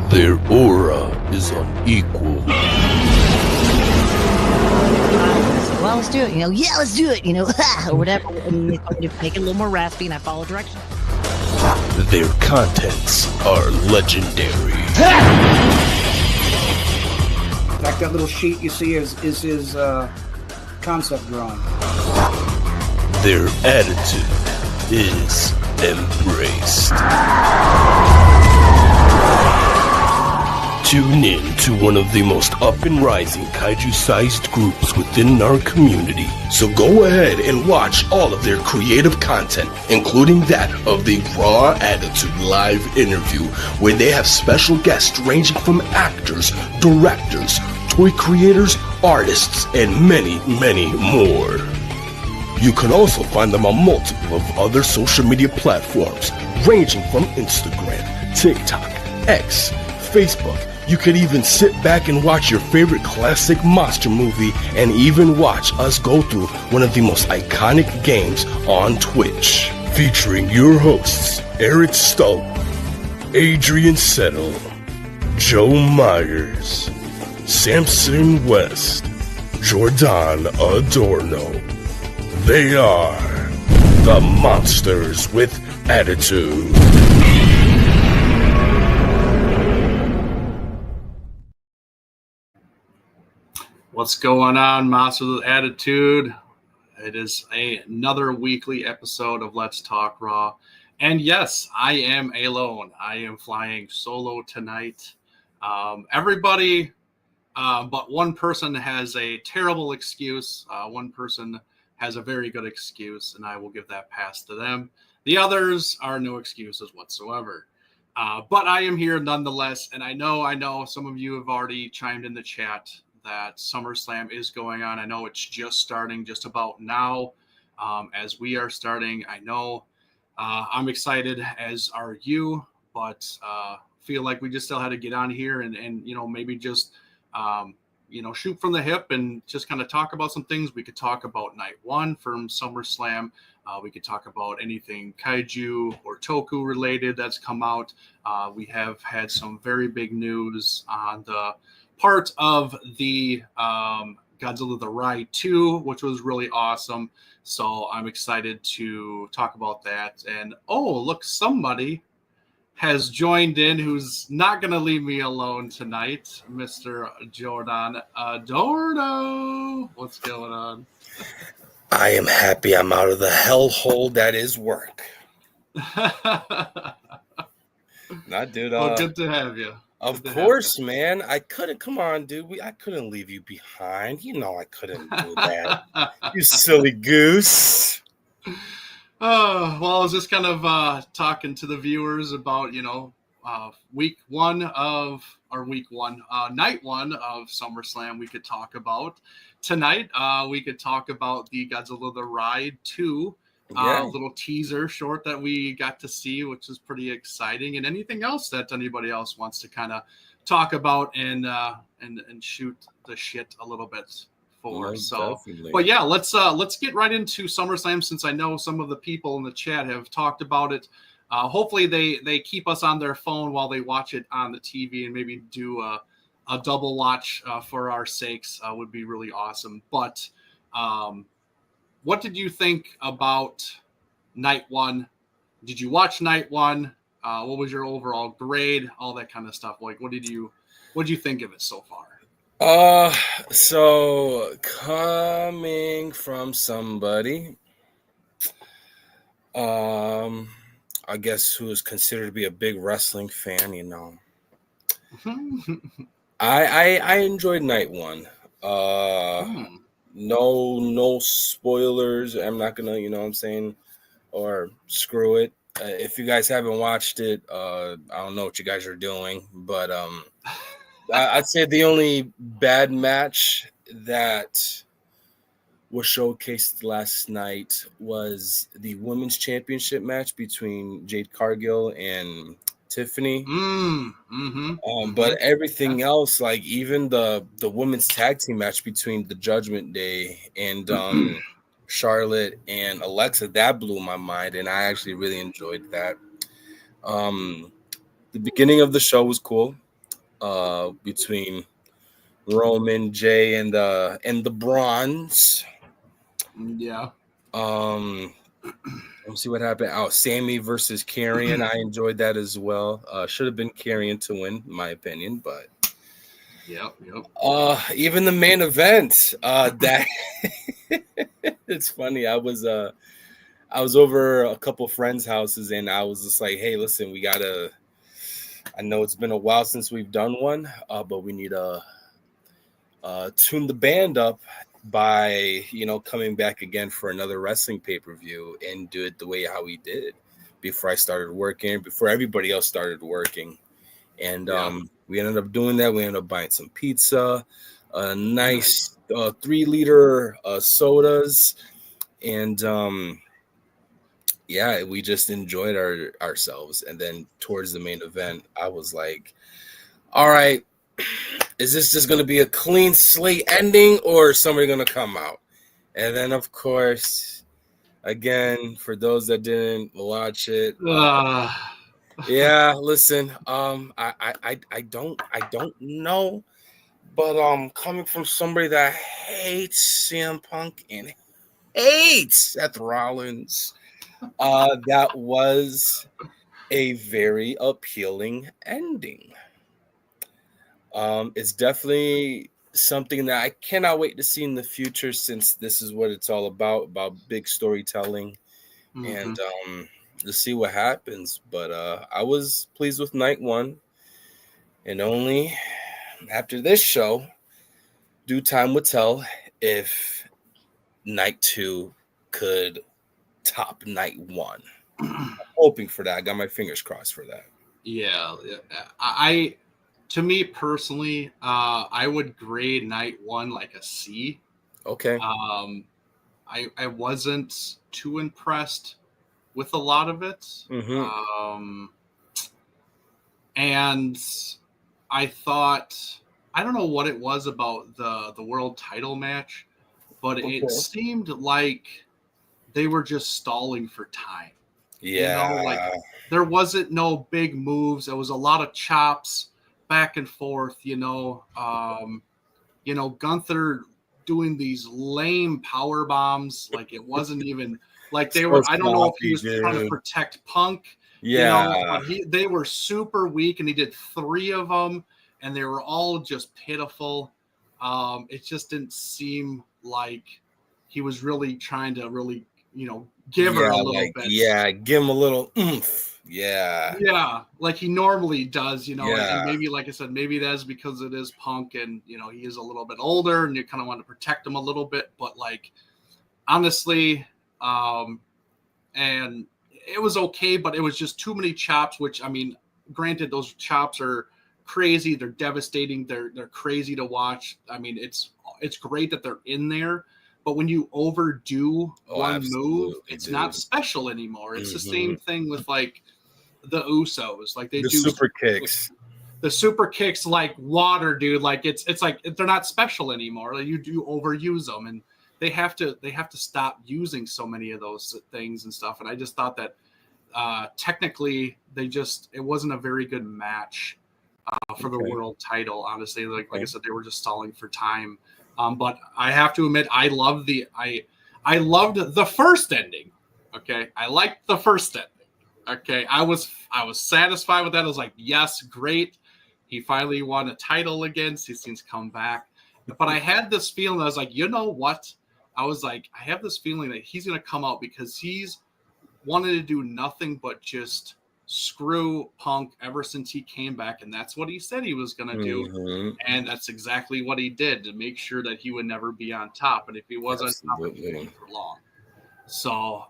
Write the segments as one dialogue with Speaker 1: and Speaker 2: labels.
Speaker 1: Their aura is unequal.
Speaker 2: Well, let's do it. Yeah, let's do it. Or whatever. And they start to make it a little more raspy, and I follow directions.
Speaker 1: Their contents are legendary.
Speaker 3: In fact, that little sheet you see is his concept drawing.
Speaker 1: Their attitude is embraced. Tune in to one of the most up and rising kaiju-sized groups within our community. So go ahead and watch all of their creative content, including that of the Raw Attitude live interview, where they have special guests ranging from actors, directors, toy creators, artists, and many, many more. You can also find them on multiple of other social media platforms, ranging from Instagram, TikTok, X, Facebook. You could even sit back and watch your favorite classic monster movie and even watch us go through one of the most iconic games on Twitch. Featuring your hosts, Eric Stowe, Adrian Settle, Joe Myers, Samson West, Jordan Adorno. They are the Monsters with Attitude.
Speaker 4: What's going on, Monsters with Attitude? It is another weekly episode of Let's Talk Raw. And yes, I am alone. I am flying solo tonight. Everybody but one person has a terrible excuse. One person has a very good excuse, and I will give that pass to them. The others are no excuses whatsoever. But I am here nonetheless, and I know some of you have already chimed in the chat that SummerSlam is going on. I know it's just starting just about now. As we are starting, I know I'm excited, as are you, but feel like we just still had to get on here and maybe just shoot from the hip and just kind of talk about some things. We could talk about night one from SummerSlam. We could talk about anything kaiju or toku related that's come out. We have had some very big news on the part of the Godzilla the Ride 2, which was really awesome. So I'm excited to talk about that. And look, somebody has joined in who's not going to leave me alone tonight, Mr. Jordan Adorno. What's going on?
Speaker 5: I am happy I'm out of the hellhole that is work. Not, dude.
Speaker 4: Well, good to have you.
Speaker 5: Of course, man. I couldn't. Come on, dude. I couldn't leave you behind. You know I couldn't do that. You silly goose.
Speaker 4: Well, I was just kind of talking to the viewers about, night one of SummerSlam we could talk about. Tonight, we could talk about the Godzilla the Ride 2 little teaser short that we got to see, which is pretty exciting. And anything else that anybody else wants to kind of talk about and shoot the shit a little bit for.
Speaker 5: Definitely.
Speaker 4: But yeah, let's get right into SummerSlam, since I know some of the people in the chat have talked about it. Hopefully they keep us on their phone while they watch it on the TV, and maybe do a double watch for our sakes would be really awesome. But what did you think about night one? Did you watch night one? What was your overall grade? All that kind of stuff. Like, what did you think of it so far?
Speaker 5: So coming from somebody, I guess who is considered to be a big wrestling fan, I enjoyed night one. No spoilers. I'm not gonna, or screw it. If you guys haven't watched it, I don't know what you guys are doing, but I'd say the only bad match that was showcased last night was the women's championship match between Jade Cargill and Tiffany. But everything else, like even the women's tag team match between the Judgment Day and Charlotte and Alexa, that blew my mind, and I actually really enjoyed that. The beginning of the show was cool. between Roman, Jay, and the Bronze.
Speaker 4: Yeah.
Speaker 5: Let's see what happened. Oh, Sammy versus Karrion. I enjoyed that as well. Should have been Karrion to win, in my opinion, but
Speaker 4: Yep.
Speaker 5: even the main event, that it's funny. I was over a couple friends' houses, and I was just like, "Hey, listen, we gotta. I know it's been a while since we've done one, but we need to tune the band up by coming back again for another wrestling pay-per-view and do it the way how we did before I started working, before everybody else started working." And we ended up doing that. We ended up buying some pizza, a nice 3-liter sodas, and we just enjoyed ourselves. And then towards the main event, I was like, all right, is this just going to be a clean slate ending, or is somebody going to come out? And then, of course, again, for those that didn't watch it, listen, I don't know, but coming from somebody that hates CM Punk and hates Seth Rollins, that was a very appealing ending. It's definitely something that I cannot wait to see in the future, since this is what it's all about big storytelling, and to see what happens. But I was pleased with night 1, and only after this show, due time would tell if night 2 could top night 1. I'm hoping for that. I got my fingers crossed for that.
Speaker 4: Yeah. To me personally, I would grade night 1 like a C.
Speaker 5: Okay.
Speaker 4: I wasn't too impressed with a lot of it. And I thought, I don't know what it was about the world title match, but it seemed like they were just stalling for time.
Speaker 5: Yeah.
Speaker 4: Like there wasn't no big moves. There was a lot of chops back and forth, Gunther doing these lame power bombs. Like it wasn't even like they were. I don't know if he was trying to protect Punk. But they were super weak, and he did 3 of them, and they were all just pitiful. It just didn't seem like he was really trying to give her a little bit.
Speaker 5: Yeah, give him a little oomph. Yeah,
Speaker 4: like he normally does, and maybe, like I said, maybe that's because it is Punk, and he is a little bit older, and you kind of want to protect him a little bit. But like, honestly, and it was okay, but it was just too many chops. Which, I mean, granted, those chops are crazy. They're devastating. They're crazy to watch. I mean, it's great that they're in there. But when you overdo one move, it's not special anymore. It's the same thing with like the Usos. Like they do
Speaker 5: super kicks.
Speaker 4: The super kicks like water, dude. Like it's like they're not special anymore. Like you do overuse them, and they have to stop using so many of those things and stuff. And I just thought that technically it wasn't a very good match for the world title. Honestly, like I said, they were just stalling for time. But I have to admit, I loved the first ending. Okay, I liked the first ending. Okay, I was satisfied with that. I was like, yes, great. He finally won a title again. He's since come back. But I had this feeling. I was like, you know what? I was like, I have this feeling that he's going to come out because he's wanted to do nothing but just screw Punk ever since he came back, and that's what he said he was going to do, and that's exactly what he did to make sure that he would never be on top. And if he was on top, it wouldn't for long. So,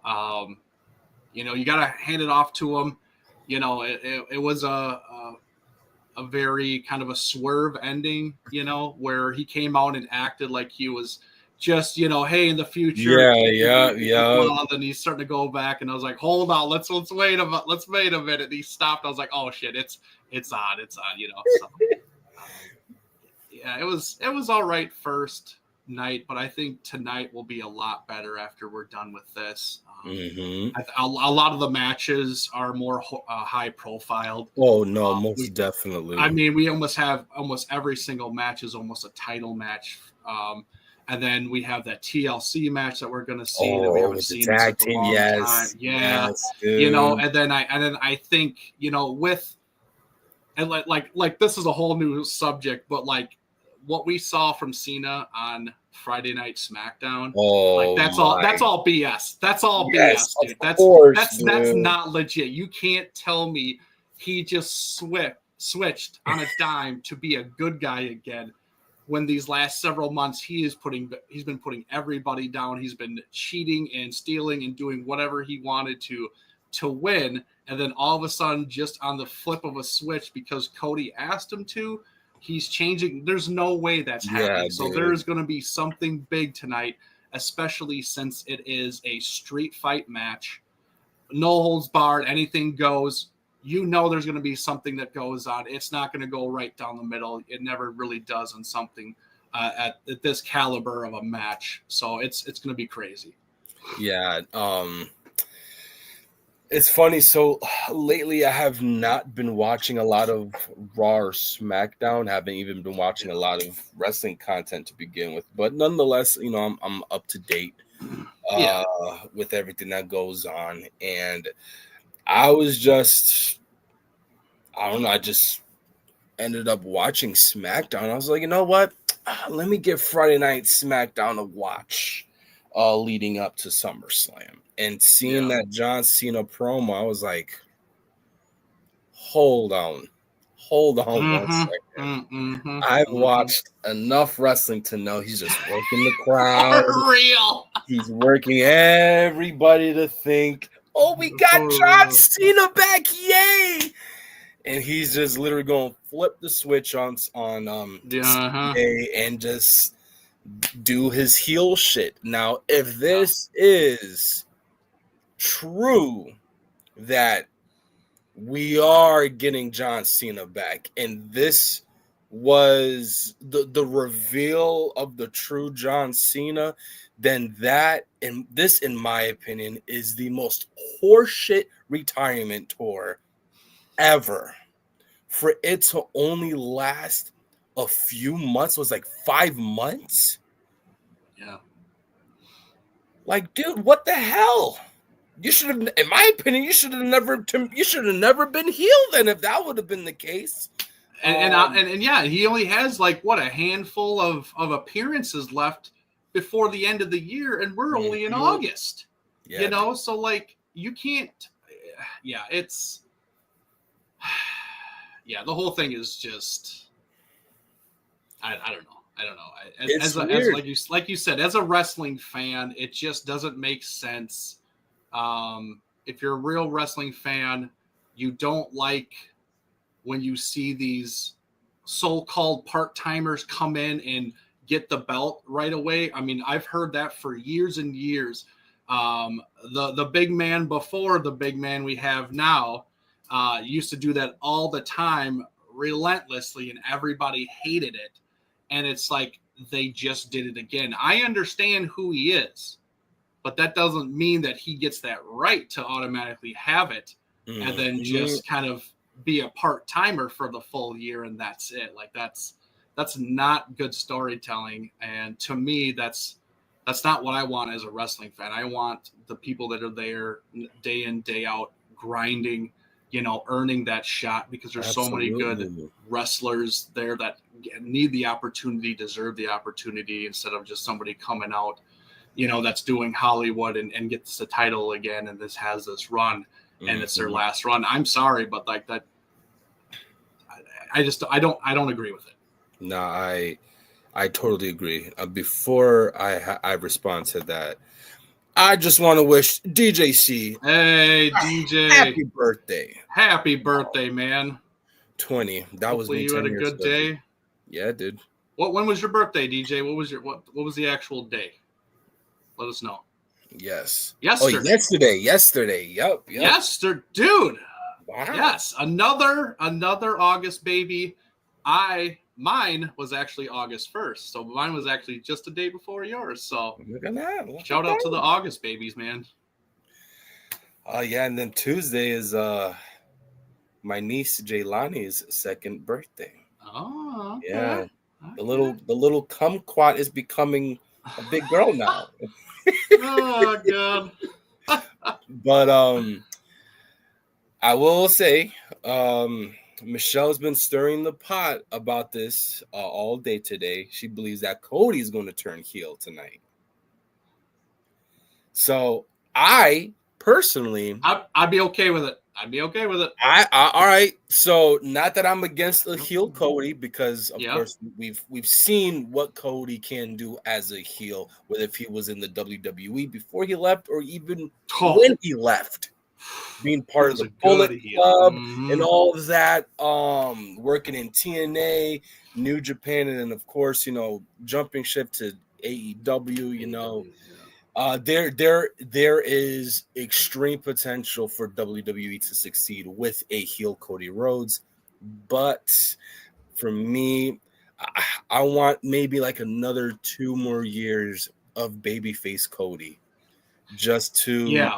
Speaker 4: you got to hand it off to him. It was a very kind of a swerve ending, where he came out and acted like he was just, hey, in the future.
Speaker 5: Yeah.
Speaker 4: Well, then he's starting to go back, and I was like, hold on, let's wait a minute. Let's wait a minute. And he stopped. I was like, oh shit, it's on, So, it was all right first, night, but I think tonight will be a lot better after we're done with this.
Speaker 5: Mm-hmm.
Speaker 4: A lot of the matches are more high profiled.
Speaker 5: Oh no, most definitely.
Speaker 4: I mean, we almost every single match is almost a title match. And then we have that TLC match that we're going to see that we haven't seen in such a long time. Yeah,
Speaker 5: yes,
Speaker 4: you know, and then I think, you know, with and like this is a whole new subject, but like what we saw from Cena on Friday Night SmackDown, like that's all BS. That's all BS, dude. That's not legit. You can't tell me he just switched on a dime to be a good guy again. When these last several months he's been putting everybody down. He's been cheating and stealing and doing whatever he wanted to win. And then all of a sudden, just on the flip of a switch, because Cody asked him to, he's changing. There's no way that's happening. So there's going to be something big tonight, especially since it is a street fight match. No holds barred, anything goes. You know there's going to be something that goes on. It's not going to go right down the middle. It never really does in something at this caliber of a match. So it's going to be crazy.
Speaker 5: Yeah. It's funny. So lately I have not been watching a lot of Raw or SmackDown. Haven't even been watching a lot of wrestling content to begin with. But nonetheless, you know, I'm up to date with everything that goes on. And I was just, I don't know, I just ended up watching SmackDown. I was like, you know what? Let me give Friday Night SmackDown a watch leading up to SummerSlam. And seeing that John Cena promo, I was like, hold on 1 second. I've watched enough wrestling to know he's just working the crowd.
Speaker 4: For real.
Speaker 5: He's working everybody to think, oh, we got John Cena back, yay! And he's just literally going to flip the switch on and just do his heel shit. Now, if this is true that we are getting John Cena back, and this was the reveal of the true John Cena, then that, and this, in my opinion, is the most horseshit retirement tour ever. For it to only last a few months, was like 5 months.
Speaker 4: Yeah.
Speaker 5: Like, dude, what the hell? You should have, in my opinion, you should have never been healed. Then, if that would have been the case.
Speaker 4: And yeah, he only has like a handful of appearances left before the end of the year, and we're only in August. Yeah, you know, so like you can't. Yeah, it's. Yeah, the whole thing is just. I don't know. As like you said, as a wrestling fan, it just doesn't make sense. If you're a real wrestling fan, you don't like when you see these so-called part-timers come in and get the belt right away. I mean, I've heard that for years and years. The big man before the big man we have now used to do that all the time, relentlessly, and everybody hated it. And it's like they just did it again. I understand who he is, but that doesn't mean that he gets that right to automatically have it and then just kind of be a part-timer for the full year and that's it. Like that's not good storytelling. And to me, that's not what I want as a wrestling fan. I want the people that are there day in, day out, grinding, you know, earning that shot, because there's so many good wrestlers there that need the opportunity, deserve the opportunity, instead of just somebody coming out, you know, that's doing Hollywood and gets the title again. And this has this run and it's their last run. I'm sorry, but like that, I don't agree with it.
Speaker 5: No, I totally agree. Before I respond to that, I just want to wish DJC,
Speaker 4: hey DJ,
Speaker 5: happy birthday.
Speaker 4: Happy birthday, man.
Speaker 5: 20. That was me.
Speaker 4: You had a good day.
Speaker 5: Yeah, dude.
Speaker 4: When was your birthday, DJ? What was the actual day? Let us know.
Speaker 5: Yes.
Speaker 4: Yesterday.
Speaker 5: Oh, yesterday. Yep.
Speaker 4: Yesterday, dude.
Speaker 5: Wow.
Speaker 4: Yes, another August baby. I mine was actually August 1st. So mine was actually just a day before yours. So
Speaker 5: Look at that.
Speaker 4: Shout out to the August babies, man.
Speaker 5: Yeah, and then Tuesday is my niece Jaylani's second birthday.
Speaker 4: Oh, okay.
Speaker 5: Yeah.
Speaker 4: Okay.
Speaker 5: The little kumquat is becoming a big girl now.
Speaker 4: Oh god.
Speaker 5: But I will say, Michelle's been stirring the pot about this all day today. She believes that Cody's going to turn heel tonight. So I personally,
Speaker 4: I'd be okay with it. I'd be okay with it.
Speaker 5: I all right. So not that I'm against a heel Cody, because of course we've seen what Cody can do as a heel, whether if he was in the WWE before he left or even when he left, being part of the Bullet Club and all of that, working in TNA, New Japan, and then of course, you know, jumping ship to AEW, you know. There is extreme potential for WWE to succeed with a heel Cody Rhodes, but for me, I want maybe like another 2 more years of babyface Cody, just to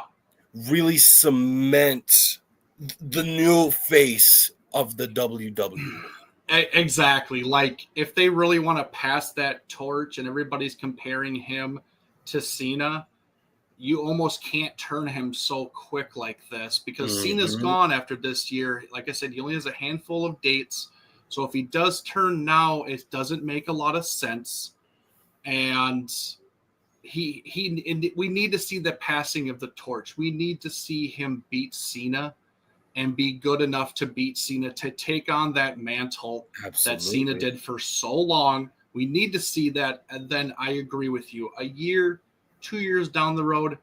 Speaker 5: really cement the new face of the WWE.
Speaker 4: Exactly. Like if they really want to pass that torch and everybody's comparing him to Cena, you almost can't turn him so quick like this, because Cena's gone after this year. Like I said, he only has a handful of dates. So if he does turn now, it doesn't make a lot of sense. And we need to see the passing of the torch. We need to see him beat Cena and be good enough to beat Cena, to take on that mantle that Cena did for so long. We need to see that. And then I agree with you. A year, 2 years down the road,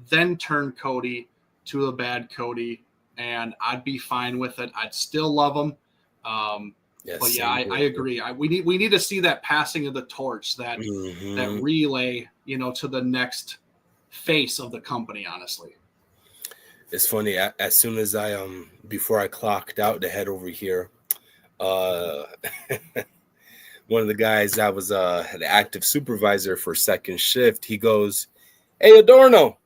Speaker 4: then turn Cody to a bad Cody, and I'd be fine with it. I'd still love him. But yeah, I agree. We need to see that passing of the torch, that that relay, you know, to the next face of the company, honestly.
Speaker 5: It's funny, as soon as I before I clocked out to head over here, one of the guys that was an active supervisor for second shift, he goes, "Hey, Adorno,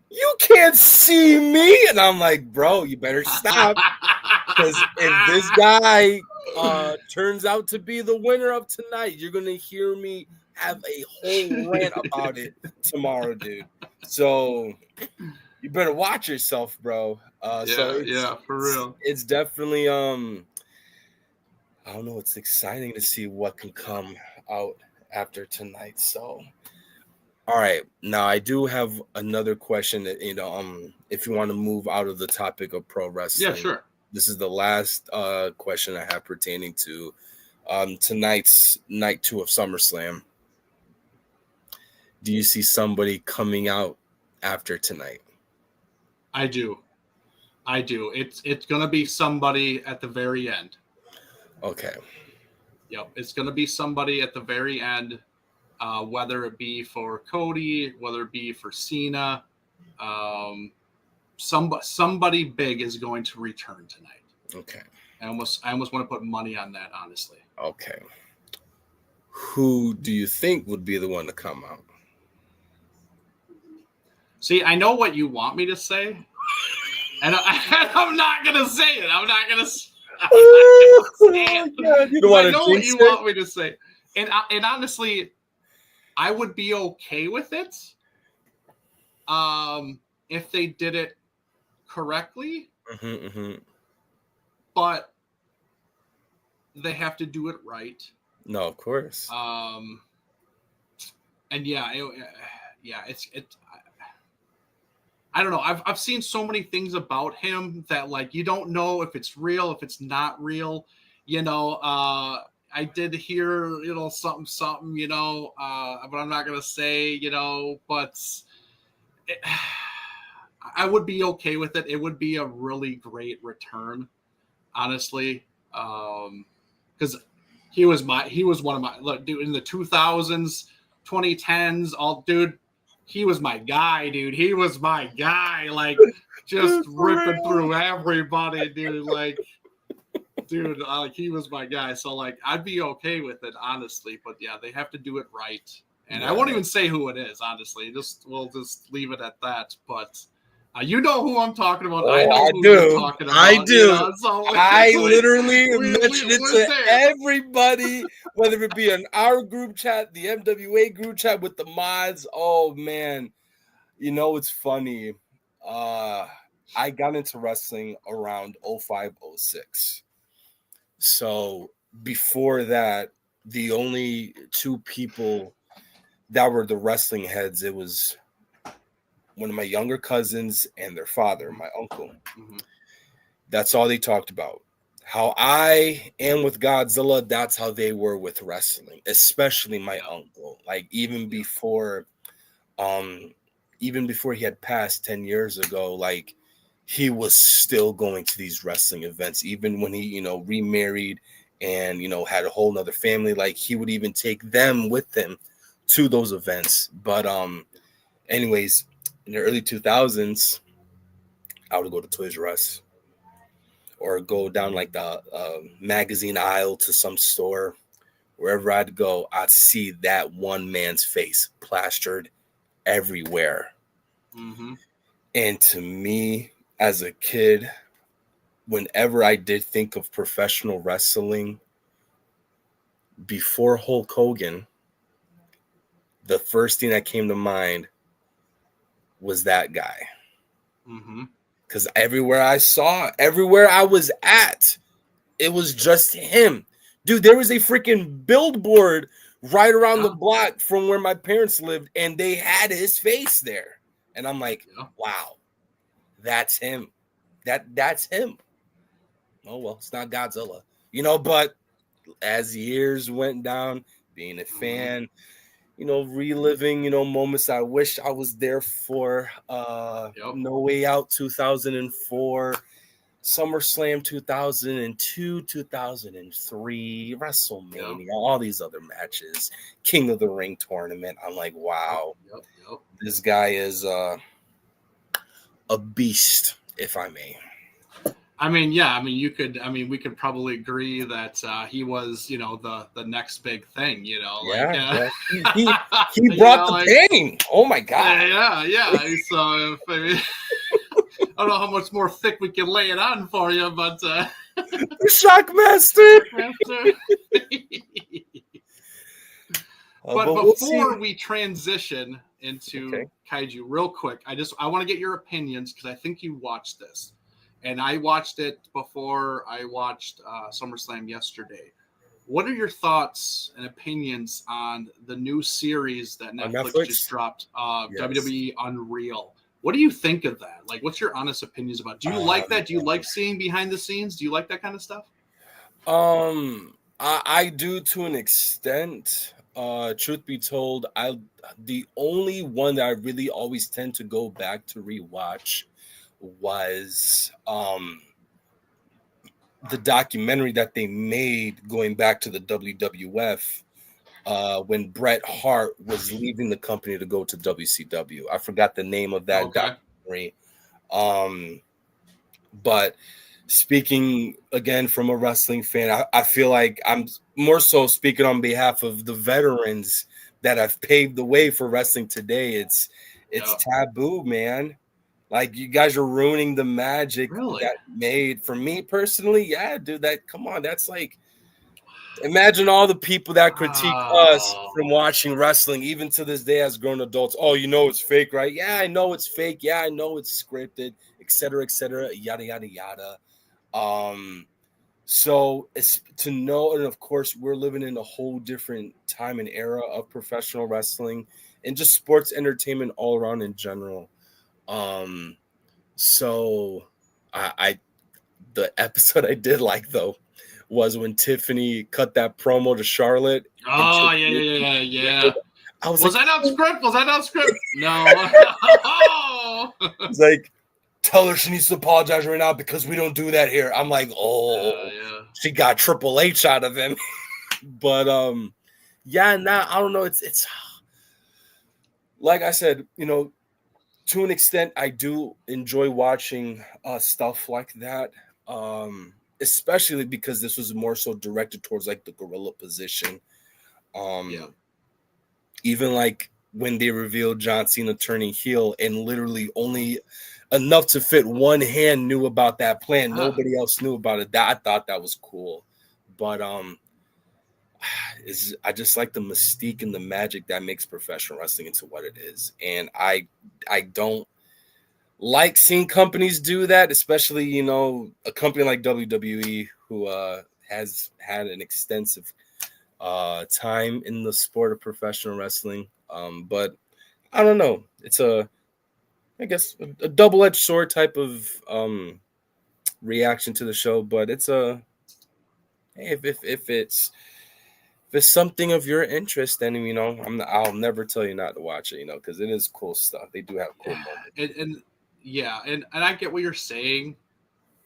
Speaker 5: you can't see me." And I'm like, "Bro, you better stop, because if this guy turns out to be the winner of tonight, you're gonna hear me have a whole rant about it tomorrow, dude. So you better watch yourself, bro." So
Speaker 4: for real.
Speaker 5: It's definitely I don't know. It's exciting to see what can come out after tonight. So, all right. Now, I do have another question that, you know, if you want to move out of the topic of pro wrestling.
Speaker 4: Yeah, sure.
Speaker 5: This is the last question I have pertaining to tonight's night 2 of SummerSlam. Do you see somebody coming out after tonight?
Speaker 4: I do. It's going to be somebody at the very end.
Speaker 5: Okay.
Speaker 4: Yep, it's going to be somebody at the very end, whether it be for Cody, whether it be for Cena. Somebody big is going to return tonight.
Speaker 5: Okay.
Speaker 4: I almost want to put money on that, honestly.
Speaker 5: Okay. Who do you think would be the one to come out?
Speaker 4: See, I know what you want me to say, and I'm not going to say it. I'm not going to say it.
Speaker 5: You don't want
Speaker 4: I
Speaker 5: to
Speaker 4: know what you want me to say. And honestly, I would be okay with it if they did it correctly. But they have to do it right.
Speaker 5: No, of course.
Speaker 4: And it's I don't know. I've seen so many things about him that, like, you don't know if it's real, if it's not real. You know, I did hear, you know, something, you know, but I'm not gonna say, you know, but I would be okay with it. It would be a really great return, honestly, because he was one of my, look, dude, in the 2000s, 2010s, he was my guy, dude. He was my guy, like, just ripping through everybody, dude. Like, Dude, he was my guy. So like, I'd be okay with it, honestly. But yeah, they have to do it right. And I won't even say who it is, honestly. We'll just leave it at that. But you know who I'm talking about. I know who you're talking about.
Speaker 5: I do.
Speaker 4: You know? So
Speaker 5: I literally mentioned it to everybody, whether it be in our group chat, the MWA group chat with the mods. Oh man, you know it's funny. I got into wrestling around 05, 06. So before that, the only two people that were the wrestling heads, it was one of my younger cousins and their father, my uncle.
Speaker 4: Mm-hmm.
Speaker 5: That's all they talked about. How I am with Godzilla, that's how they were with wrestling, especially my uncle. Like even before he had passed 10 years ago, like he was still going to these wrestling events, even when he, you know, remarried and, you know, had a whole nother family. Like he would even take them with him to those events. But anyways, in the early 2000s, I would go to Toys R Us or go down like the magazine aisle to some store. Wherever I'd go, I'd see that one man's face plastered everywhere.
Speaker 4: Mm-hmm.
Speaker 5: And to me, as a kid, whenever I did think of professional wrestling, before Hulk Hogan, the first thing that came to mind was that guy.
Speaker 4: Mm-hmm.
Speaker 5: Because everywhere I was at, it was just him. Dude, there was a freaking billboard right around the block from where my parents lived, and they had his face there. And I'm like, wow, that's him. That's him. Oh, well, it's not Godzilla. You know, but as years went down, being a fan, you know, reliving, you know, moments I wish I was there for. No Way Out 2004, SummerSlam 2002, 2003, WrestleMania, all these other matches, King of the Ring tournament. I'm like, wow, this guy is a beast, if I may.
Speaker 4: I mean, yeah. I mean, we could probably agree that he was, you know, the next big thing. You know,
Speaker 5: He brought the pain. Oh my god.
Speaker 4: Yeah. So I don't know how much more thick we can lay it on for you, but
Speaker 5: the Shockmaster.
Speaker 4: But before we transition into Kaiju, real quick, I want to get your opinions because I think you watched this. And I watched it before I watched SummerSlam yesterday. What are your thoughts and opinions on the new series that Netflix just dropped, WWE Unreal? What do you think of that? Like, what's your honest opinions about it? Do you like that? Do you like seeing behind the scenes? Do you like that kind of stuff?
Speaker 5: I do to an extent. Truth be told, the only one that I really always tend to go back to rewatch was the documentary that they made going back to the WWF when Bret Hart was leaving the company to go to WCW. I forgot the name of that documentary. But speaking again from a wrestling fan, I feel like I'm more so speaking on behalf of the veterans that have paved the way for wrestling today. It's taboo, man. Like, you guys are ruining the magic that made, for me personally. Yeah, dude, come on. That's like, imagine all the people that critique us from watching wrestling, even to this day as grown adults. Oh, you know it's fake, right? Yeah, I know it's fake. Yeah, I know it's scripted, et cetera, yada, yada, yada. So it's to know, and of course, we're living in a whole different time and era of professional wrestling and just sports entertainment all around in general. So the episode I did like though was when Tiffany cut that promo to Charlotte.
Speaker 4: Oh yeah.
Speaker 5: I was
Speaker 4: that not script? Was that not script? No.
Speaker 5: It's like, tell her she needs to apologize right now because we don't do that here. I'm like, she got Triple H out of him. But I don't know. It's like I said, you know, to an extent, I do enjoy watching stuff like that. especially because this was more so directed towards like the gorilla position. Even like when they revealed John Cena turning heel and literally only enough to fit one hand knew about that plan. Nobody else knew about it. I thought that was cool. But I just like the mystique and the magic that makes professional wrestling into what it is. And I don't like seeing companies do that, especially, you know, a company like WWE who has had an extensive time in the sport of professional wrestling. But I don't know. It's a double-edged sword type of reaction to the show. But it's if it's something of your interest, then, you know, I'll never tell you not to watch it, you know, because it is cool stuff. They do have cool moments.
Speaker 4: And I get what you're saying,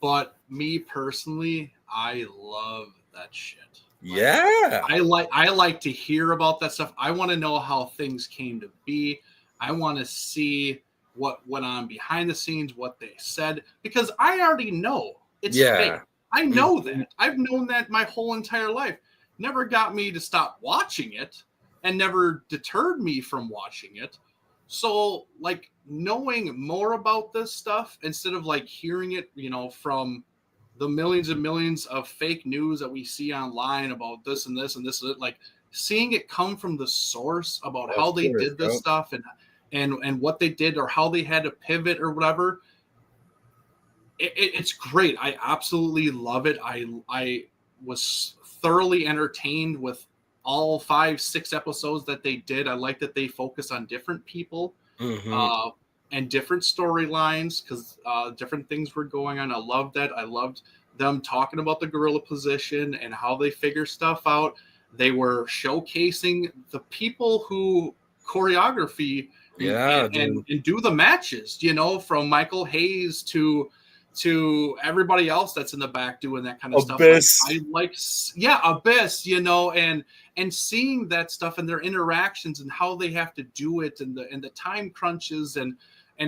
Speaker 4: but me personally, I love that shit.
Speaker 5: Yeah.
Speaker 4: I like to hear about that stuff. I want to know how things came to be. I want to see what went on behind the scenes, what they said, because I already know it's fake. I know that. I've known that my whole entire life. Never got me to stop watching it and never deterred me from watching it. So, like, knowing more about this stuff instead of like hearing it, you know, from the millions and millions of fake news that we see online about this and this and this, like seeing it come from the source about how they did this stuff and what they did or how they had to pivot or whatever. It's great. I absolutely love it. I was thoroughly entertained with all 5-6 episodes that they did. I like that they focus on different people and different storylines because different things were going on. I loved that. I loved them talking about the gorilla position and how they figure stuff out. They were showcasing the people who choreography and do the matches, you know, from Michael Hayes to everybody else that's in the back doing that kind of
Speaker 5: Abyss.
Speaker 4: stuff. Abyss, you know, and seeing that stuff and their interactions and how they have to do it and the time crunches and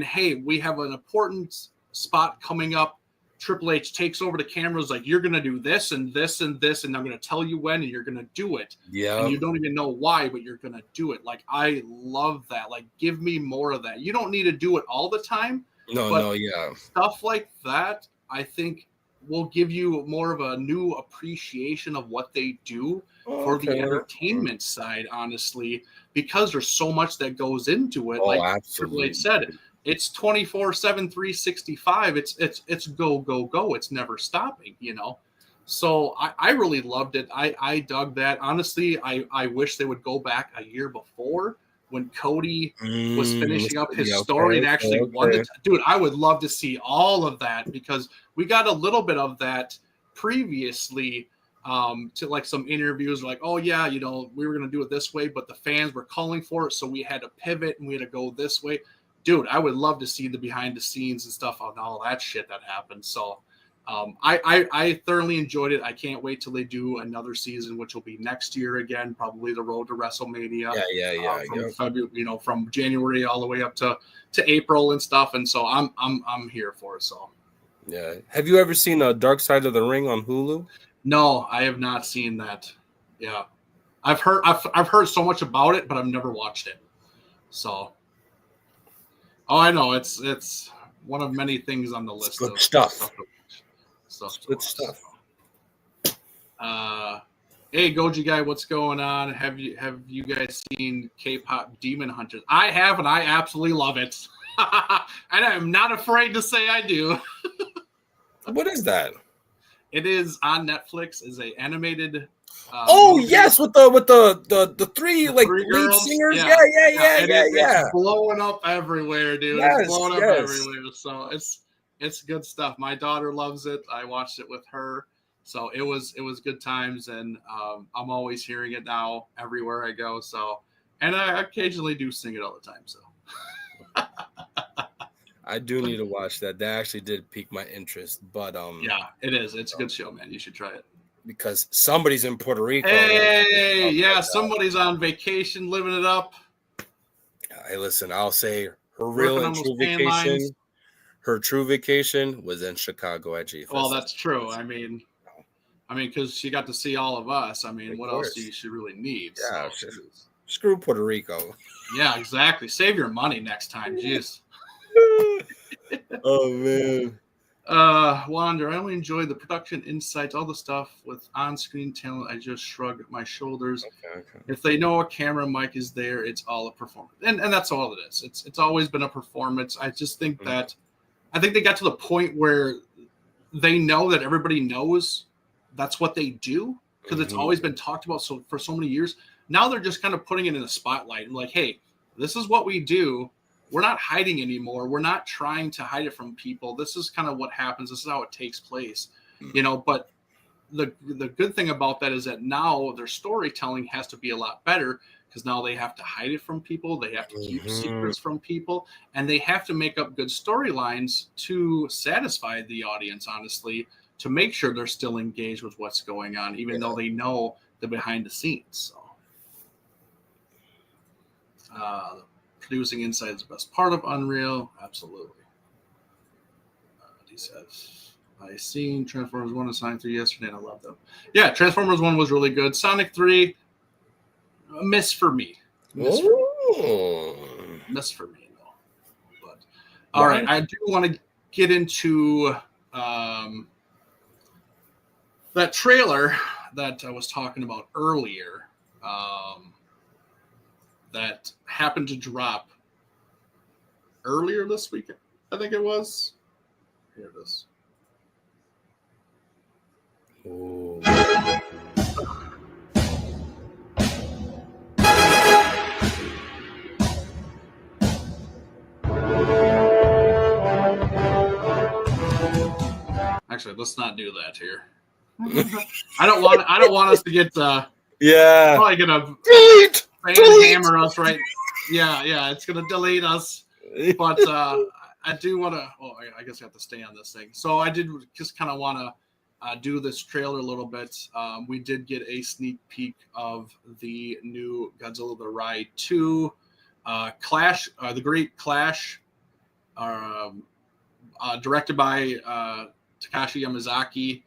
Speaker 4: hey, we have an important spot coming up. Triple H takes over the cameras like, you're going to do this and this and this, and I'm going to tell you when, and you're going to do it.
Speaker 5: Yeah.
Speaker 4: And you don't even know why, but you're going to do it. Like, I love that. Like, give me more of that. You don't need to do it all the time. Stuff like that, I think, will give you more of a new appreciation of what they do for the entertainment side, honestly, because there's so much that goes into it. Like Triple H said, it's 24/7, 365. It's go. It's never stopping, you know. So I really loved it. I dug that. Honestly, I wish they would go back a year before when Cody was finishing up his story and actually wanted to. Dude, I would love to see all of that because we got a little bit of that previously to like some interviews like, oh yeah, you know, we were going to do it this way, but the fans were calling for it. So we had to pivot and we had to go this way. Dude, I would love to see the behind the scenes and stuff on all that shit that happened. So I thoroughly enjoyed it. I can't wait till they do another season, which will be next year again, probably the road to WrestleMania. From February, you know, from January all the way up to April and stuff. And so I'm here for it. So
Speaker 5: yeah. Have you ever seen Dark Side of the Ring on Hulu?
Speaker 4: No, I have not seen that. Yeah. I've heard so much about it, but I've never watched it. So I know it's one of many things on the list.
Speaker 5: Good stuff.
Speaker 4: Good stuff. Hey, Goji guy, what's going on? Have you guys seen K-pop Demon Hunters? I have, and I absolutely love it. And I'm not afraid to say I do.
Speaker 5: What is that?
Speaker 4: It is on Netflix. Is a animated.
Speaker 5: Yes, with the three like lead
Speaker 4: girls.
Speaker 5: singers.
Speaker 4: Yeah.
Speaker 5: It's
Speaker 4: blowing up everywhere, dude.
Speaker 5: Yes,
Speaker 4: it's blowing up everywhere. So it's good stuff. My daughter loves it. I watched it with her, so it was good times, and I'm always hearing it now everywhere I go. So, and I occasionally do sing it all the time. So.
Speaker 5: I do need to watch that. That actually did pique my interest, but
Speaker 4: yeah, it is. It's a good show, man. You should try it.
Speaker 5: Because somebody's in Puerto Rico.
Speaker 4: Hey, yeah, somebody's on vacation, living it up.
Speaker 5: Hey, listen, I'll say her real and true vacation. Her true vacation was in Chicago at G.
Speaker 4: Well, that's true. I mean, I mean, because she got to see all of us. I mean,
Speaker 5: Of
Speaker 4: what
Speaker 5: course.
Speaker 4: else do she really need?
Speaker 5: Yeah,
Speaker 4: So,
Speaker 5: screw Puerto Rico.
Speaker 4: yeah, exactly. Save your money next time. Jeez.
Speaker 5: Oh man.
Speaker 4: Wander, I only enjoyed the production insights, all the stuff with on-screen talent. I just shrug my shoulders.
Speaker 5: Okay.
Speaker 4: If they know a camera mic is there, it's all a performance, and that's all it is. It's always been a performance. I just think that I think they got to the point where they know that everybody knows that's what they do because it's always been talked about for so many years. Now they're just kind of putting it in the spotlight and like, hey, this is what we do. We're not hiding anymore. We're not trying to hide it from people. This is kind of what happens. This is how it takes place, you know. But the good thing about that is that now their storytelling has to be a lot better because now they have to hide it from people. They have to keep secrets from people, and they have to make up good storylines to satisfy the audience, honestly, to make sure they're still engaged with what's going on, even though they know the behind the scenes. So, producing inside is the best part of Unreal. Absolutely. He says, I seen Transformers 1 and Sonic 3 yesterday, and I love them. Yeah, Transformers 1 was really good. Sonic 3, a miss for me. Miss for me, though. But, all right, I do want to get into that trailer that I was talking about earlier. That happened to drop earlier this week, I think it was. Here it is.
Speaker 5: Ooh.
Speaker 4: Actually, let's not do that here. I don't want us to get
Speaker 5: Yeah.
Speaker 4: probably gonna
Speaker 5: Delete.
Speaker 4: hammer us, right? Yeah, it's gonna delete us. But I do want to. Oh, I guess I have to stay on this thing. So I did just kind of want to do this trailer a little bit. We did get a sneak peek of the new Godzilla the Ride 2 Clash, the Great Clash, directed by Takashi Yamazaki.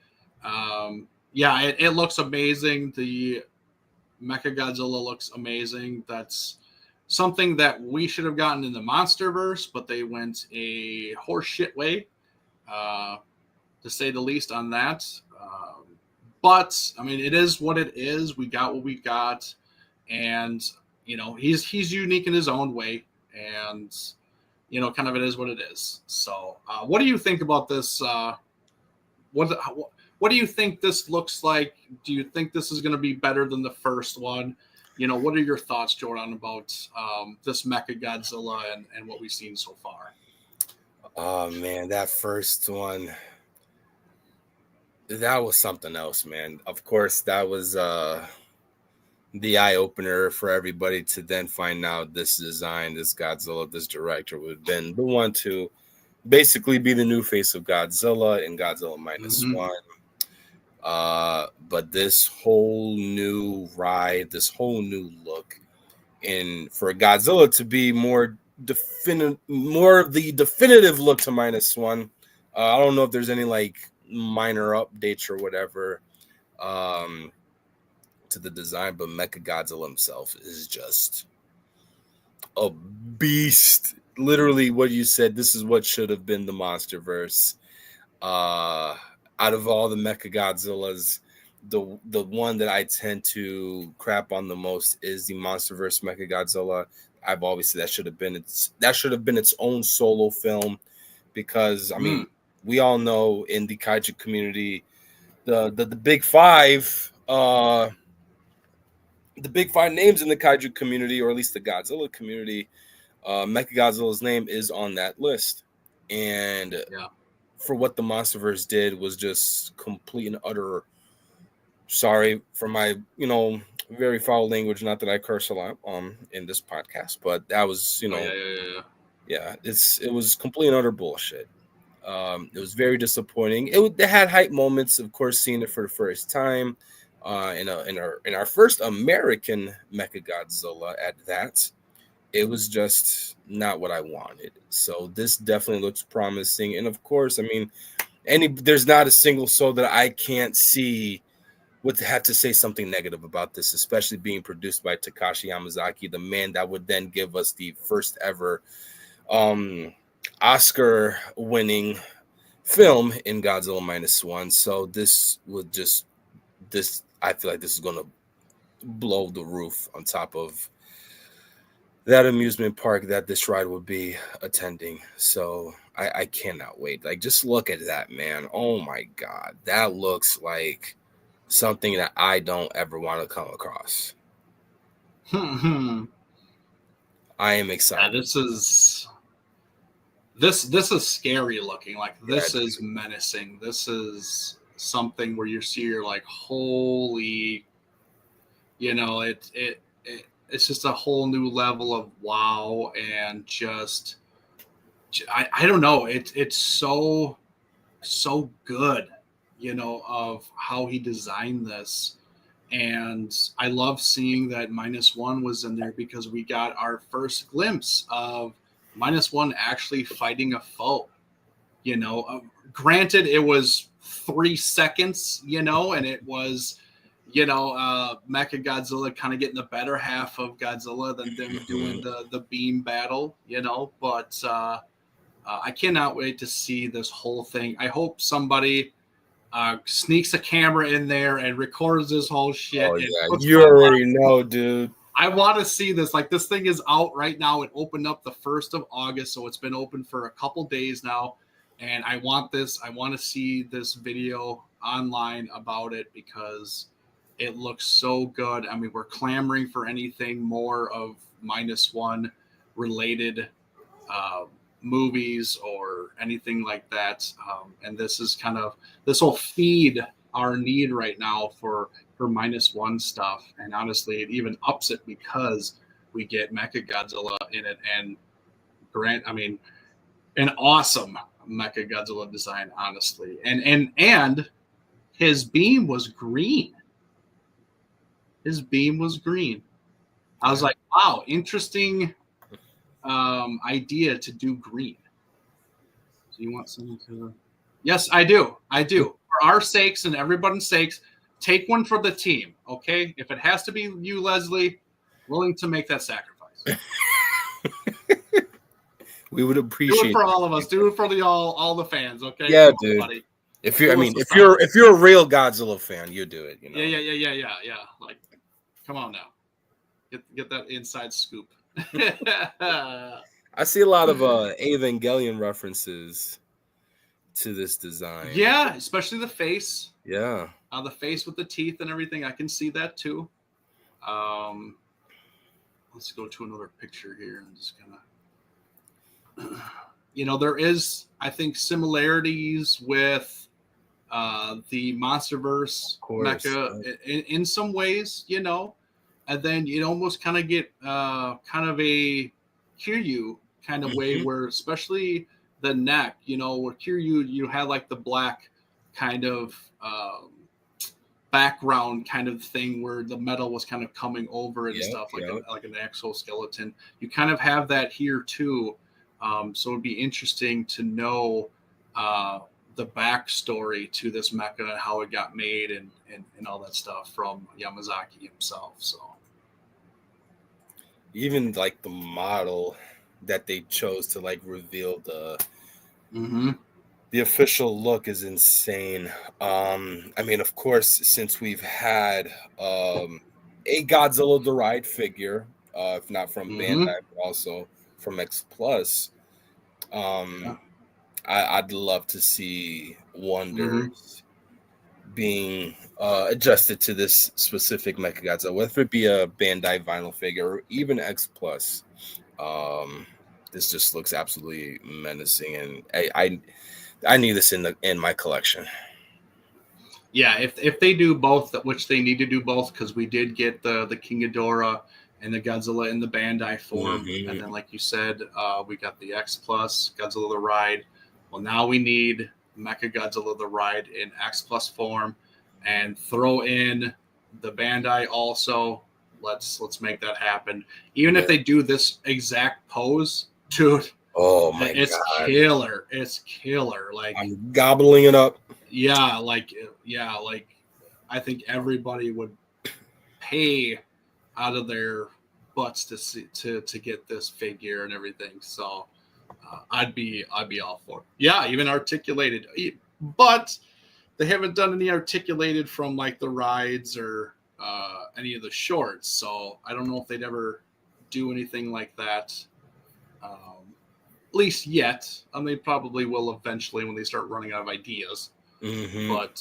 Speaker 4: Yeah, it looks amazing. The Mechagodzilla looks amazing. That's something that we should have gotten in the MonsterVerse, but they went a horseshit way, to say the least, on that. But I mean, it is what it is. We got what we got, and you know, he's unique in his own way, and you know, kind of it is what it is. So, what do you think about this? What do you think this looks like? Do you think this is going to be better than the first one? You know, what are your thoughts, Jordan, about this Mechagodzilla and what we've seen so far?
Speaker 5: Oh man, that first one, that was something else, man. Of course, that was the eye opener for everybody to then find out this design, this Godzilla, this director would have been the one to basically be the new face of Godzilla in Godzilla Minus One. But this whole new ride, this whole new look, and for Godzilla to be more of the definitive look to Minus One. I don't know if there's any like minor updates or whatever to the design, but Mechagodzilla himself is just a beast. Literally, what you said. This is what should have been the MonsterVerse. Out of all the Mechagodzillas, the one that I tend to crap on the most is the MonsterVerse Mechagodzilla. I've always said that should have been its own solo film, because I mean, we all know in the kaiju community, the big five, the big five names in the kaiju community, or at least the Godzilla community, Mechagodzilla's name is on that list, and for what the MonsterVerse did was just complete and utter. Sorry for my, very foul language. Not that I curse a lot in this podcast, but that was, it was complete and utter bullshit. It was very disappointing. It had hype moments, of course, seeing it for the first time in our first American Mechagodzilla at that. It was just not what I wanted. So this definitely looks promising. And of course, I mean, there's not a single soul that I can't see would have to say something negative about this, especially being produced by Takashi Yamazaki, the man that would then give us the first ever Oscar-winning film in Godzilla -1. So this would just I feel like this is going to blow the roof on top of that amusement park that this ride will be attending. So I cannot wait. Like, just look at that, man. Oh my God, that looks like something that I don't ever want to come across. I am excited.
Speaker 4: Yeah, this is scary looking. Like, this is menacing. This is something where you're like, holy, it's just a whole new level of wow. And just I don't know, it's so good, of how he designed this. And I love seeing that -1 was in there, because we got our first glimpse of -1 actually fighting a foe. Granted, it was 3 seconds, and it was, Mechagodzilla kind of getting the better half of Godzilla than them doing the beam battle, but I cannot wait to see this whole thing. I hope somebody sneaks a camera in there and records this whole shit.
Speaker 5: Oh, yeah. You already know, dude.
Speaker 4: I want to see this. Like, this thing is out right now. It opened up the 1st of August, so it's been open for a couple days now. And I want this. I want to see this video online about it, because it looks so good. I mean, we're clamoring for anything more of -1 related movies or anything like that. And this will feed our need right now for -1 stuff. And honestly, it even ups it, because we get Mechagodzilla in it, and an awesome Mechagodzilla design, honestly. And his beam was green. His beam was green. I was like, wow, interesting idea to do green. So you want someone to? Yes, I do. For our sakes and everybody's sakes, take one for the team, okay? If it has to be you, Leslie, willing to make that sacrifice.
Speaker 5: We would appreciate
Speaker 4: do it for all of us. Do it for all the fans, okay?
Speaker 5: Yeah, dude. Buddy. If you're a real Godzilla fan, you do it.
Speaker 4: Yeah. Like, come on now, get that inside scoop.
Speaker 5: I see a lot of Evangelion references to this design.
Speaker 4: Yeah, especially the face.
Speaker 5: Yeah.
Speaker 4: The face with the teeth and everything. I can see that too. Let's go to another picture here and just kind of. There is, I think, similarities with the MonsterVerse mecha in some ways, and then you almost kind of get kind of a Kiryu kind of way, where especially the neck, where Kiryu, you had like the black kind of background kind of thing where the metal was kind of coming over and stuff, like an exoskeleton. You kind of have that here too. So it'd be interesting to know the backstory to this mecha and how it got made and all that stuff from Yamazaki himself. So
Speaker 5: even like the model that they chose to like reveal the official look is insane. I mean, of course, since we've had a Godzilla the Ride figure, if not from Bandai, but also from X Plus. I'd love to see Wonders being adjusted to this specific Mechagodzilla, whether it be a Bandai vinyl figure or even X Plus. This just looks absolutely menacing, and I need this in my collection.
Speaker 4: Yeah, if they do both, which they need to do both, because we did get the King Ghidorah and the Godzilla in the Bandai form. And then, like you said, we got the X Plus, Godzilla the Ride. Well, now we need Mechagodzilla the Ride in X Plus form, and throw in the Bandai also. Let's make that happen. Even if they do this exact pose, dude.
Speaker 5: Oh my God.
Speaker 4: It's killer. It's killer. Like,
Speaker 5: I'm gobbling it up.
Speaker 4: Yeah, like I think everybody would pay out of their butts to get this figure and everything. So I'd be all for it. Yeah, even articulated, but they haven't done any articulated from like the rides or any of the shorts. So I don't know if they'd ever do anything like that. At least yet. They probably will eventually when they start running out of ideas.
Speaker 5: Mm-hmm.
Speaker 4: But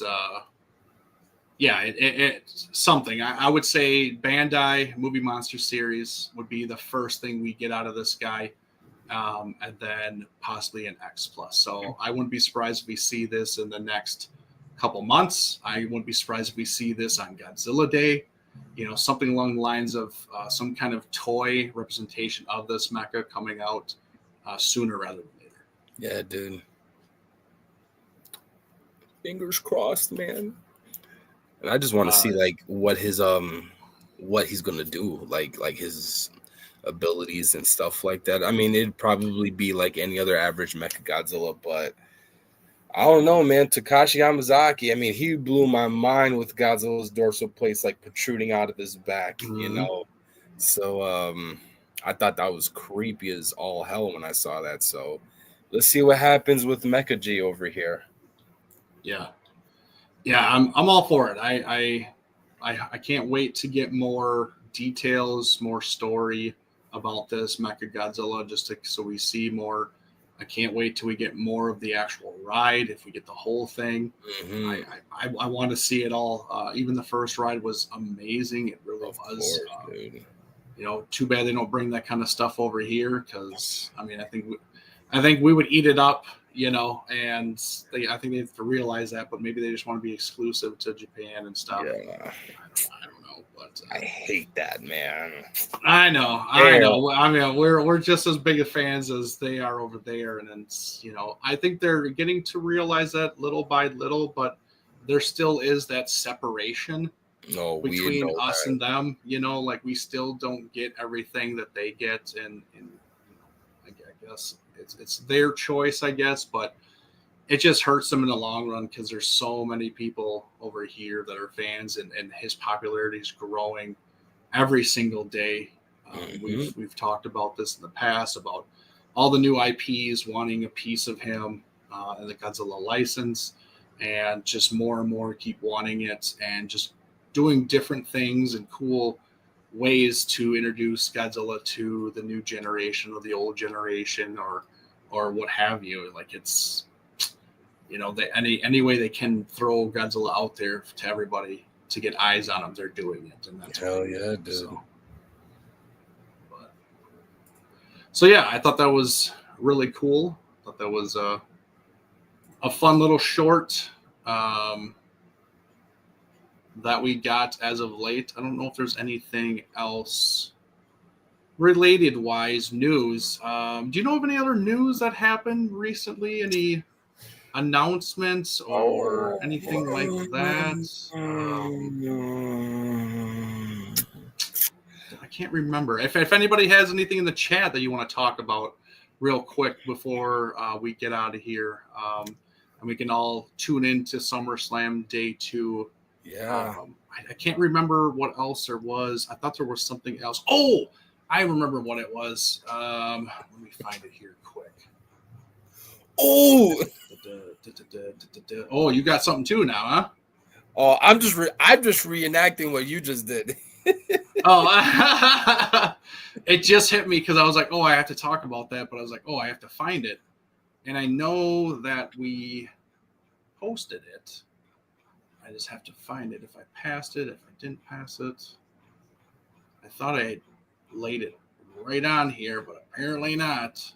Speaker 4: yeah, it's something. I would say Bandai Movie Monster Series would be the first thing we get out of this guy, and then possibly an X Plus. So I wouldn't be surprised if we see this in the next couple months. I wouldn't be surprised if we see this on Godzilla Day. Something along the lines of some kind of toy representation of this mecha coming out sooner rather than later.
Speaker 5: Yeah, dude. Fingers crossed, man. And I just want to see like what he's gonna do, like his abilities and stuff like that. I mean, it'd probably be like any other average Mechagodzilla, but I don't know, man. Takashi Yamazaki, I mean, he blew my mind with Godzilla's dorsal plates like protruding out of his back, So I thought that was creepy as all hell when I saw that. So let's see what happens with Mecha G over here.
Speaker 4: Yeah, I'm all for it. I can't wait to get more details, more story about this Mechagodzilla, so we see more. I can't wait till we get more of the actual ride. If we get the whole thing, I want to see it all. Even the first ride was amazing. It really was. Too bad they don't bring that kind of stuff over here because I think we would eat it up. And I think they have to realize that, but maybe they just want to be exclusive to Japan and stuff.
Speaker 5: Yeah.
Speaker 4: I don't know, but
Speaker 5: I hate that, man.
Speaker 4: I know. I mean, we're just as big of fans as they are over there, and it's I think they're getting to realize that little by little, but there still is that separation between us and them. Like we still don't get everything that they get, and I guess. It's their choice, I guess, but it just hurts them in the long run because there's so many people over here that are fans, and his popularity is growing every single day. We've talked about this in the past about all the new IPs wanting a piece of him and the Godzilla license, and just more and more keep wanting it and just doing different things and cool ways to introduce Godzilla to the new generation or the old generation or what have you. Like it's any way they can throw Godzilla out there to everybody to get eyes on him, they're doing it. And that's
Speaker 5: hell yeah, dude.
Speaker 4: So yeah, I thought that was really cool. I thought that was a fun little short that we got as of late. I don't know if there's anything else related wise news. Do you know of any other news that happened recently? Any announcements or anything like that? I can't remember. If anybody has anything in the chat that you want to talk about real quick before we get out of here, and we can all tune into SummerSlam Day 2.
Speaker 5: Yeah.
Speaker 4: I can't remember what else there was. I thought there was something else. Oh, I remember what it was. Let me find it here quick.
Speaker 5: Oh,
Speaker 4: oh, you got something too now, huh?
Speaker 5: Oh, I'm just reenacting what you just did.
Speaker 4: Oh, it just hit me because I was like, oh, I have to talk about that, but I was like, oh, I have to find it, and I know that we posted it. I just have to find it. If I passed it, if I didn't pass it, I thought I had laid it right on here, but apparently not.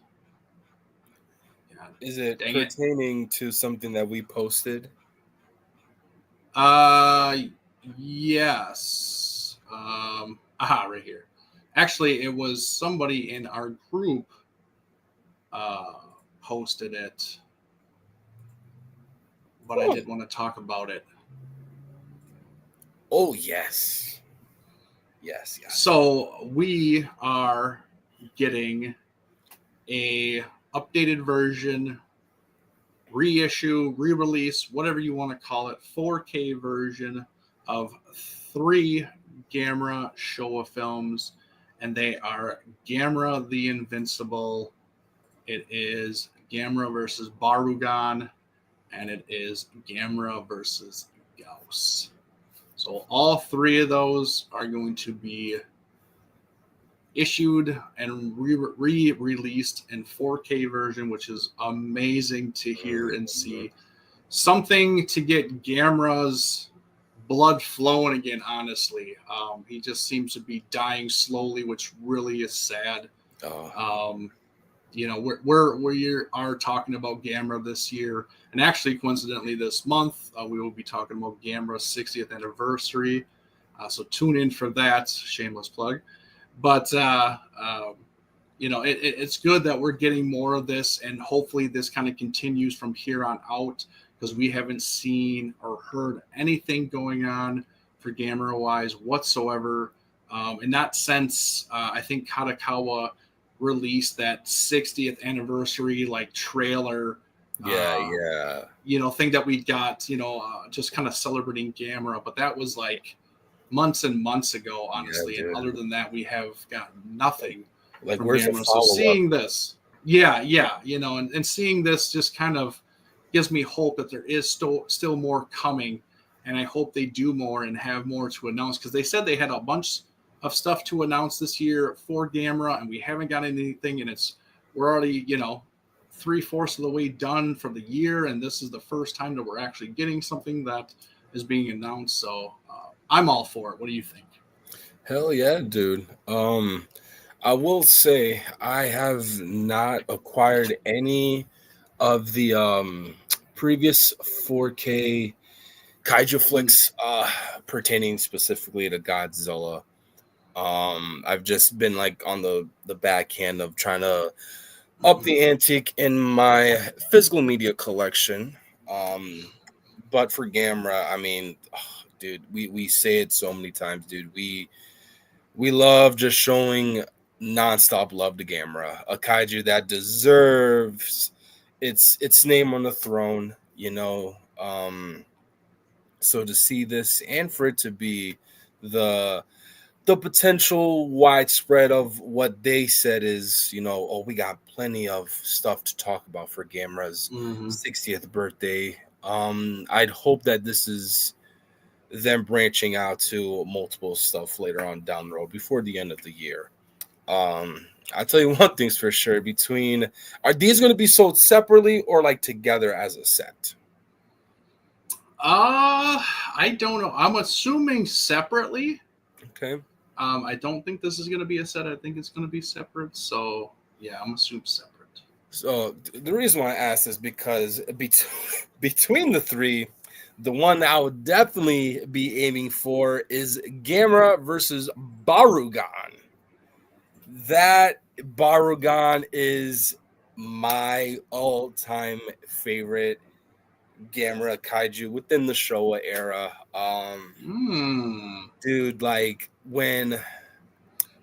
Speaker 4: God,
Speaker 5: is it pertaining to something that we posted?
Speaker 4: Yes. Right here. Actually, it was somebody in our group posted it, but I didn't want to talk about it.
Speaker 5: Oh, yes. Yes.
Speaker 4: So we are getting a updated version, reissue, re-release, whatever you want to call it, 4K version of 3 Gamera Showa films, and they are Gamera the Invincible, it is Gamera versus Barugan, and it is Gamera versus Gauss. So all 3 of those are going to be issued and re-released in 4K version, which is amazing to hear and see. Something to get Gamera's blood flowing again, honestly. He just seems to be dying slowly, which really is sad. You know, we are talking about Gamera this year, and actually, coincidentally, this month we will be talking about Gamera's 60th anniversary. So tune in for that. Shameless plug. But you know, it's good that we're getting more of this, and hopefully, this kind of continues from here on out, because we haven't seen or heard anything going on for Gamera wise whatsoever. In that sense, I think Katakawa released that 60th anniversary like trailer, you know, thing that we got, you know, just kind of celebrating Gamera, but that was like months and months ago, honestly. And other than that, we have got nothing
Speaker 5: like
Speaker 4: from
Speaker 5: where's
Speaker 4: Gamera.
Speaker 5: the
Speaker 4: So
Speaker 5: follow-up?
Speaker 4: seeing this, you know, and seeing this just kind of gives me hope that there is still more coming, and I hope they do more and have more to announce, because they said they had a bunch of stuff to announce this year for Gamera, and we haven't got anything, and we're already, you know, 3/4 of the way done for the year, and this is the first time that we're actually getting something that is being announced. So I'm all for it. What do you think?
Speaker 5: Hell yeah, dude. I will say I have not acquired any of the previous 4K kaiju flicks pertaining specifically to Godzilla. I've just been like on the backhand of trying to up the antique in my physical media collection. But for Gamera, I mean, dude, we say it so many times, dude. We love just showing nonstop love to Gamera, a kaiju that deserves its name on the throne, you know. So to see this and for it to be the potential widespread of what they said is, you know, oh, we got plenty of stuff to talk about for Gamera's 60th birthday. I'd hope that this is them branching out to multiple stuff later on down the road before the end of the year. I'll tell you one thing's for sure. Are these going to be sold separately or like together as a set?
Speaker 4: I don't know. I'm assuming separately.
Speaker 5: Okay.
Speaker 4: I don't think this is going to be a set. I think it's going to be separate. So yeah, I'm assuming separate.
Speaker 5: So the reason why I asked is because between the 3, the one I would definitely be aiming for is Gamera versus Barugan. That Barugan is my all-time favorite Gamera kaiju within the Showa era. Dude, like when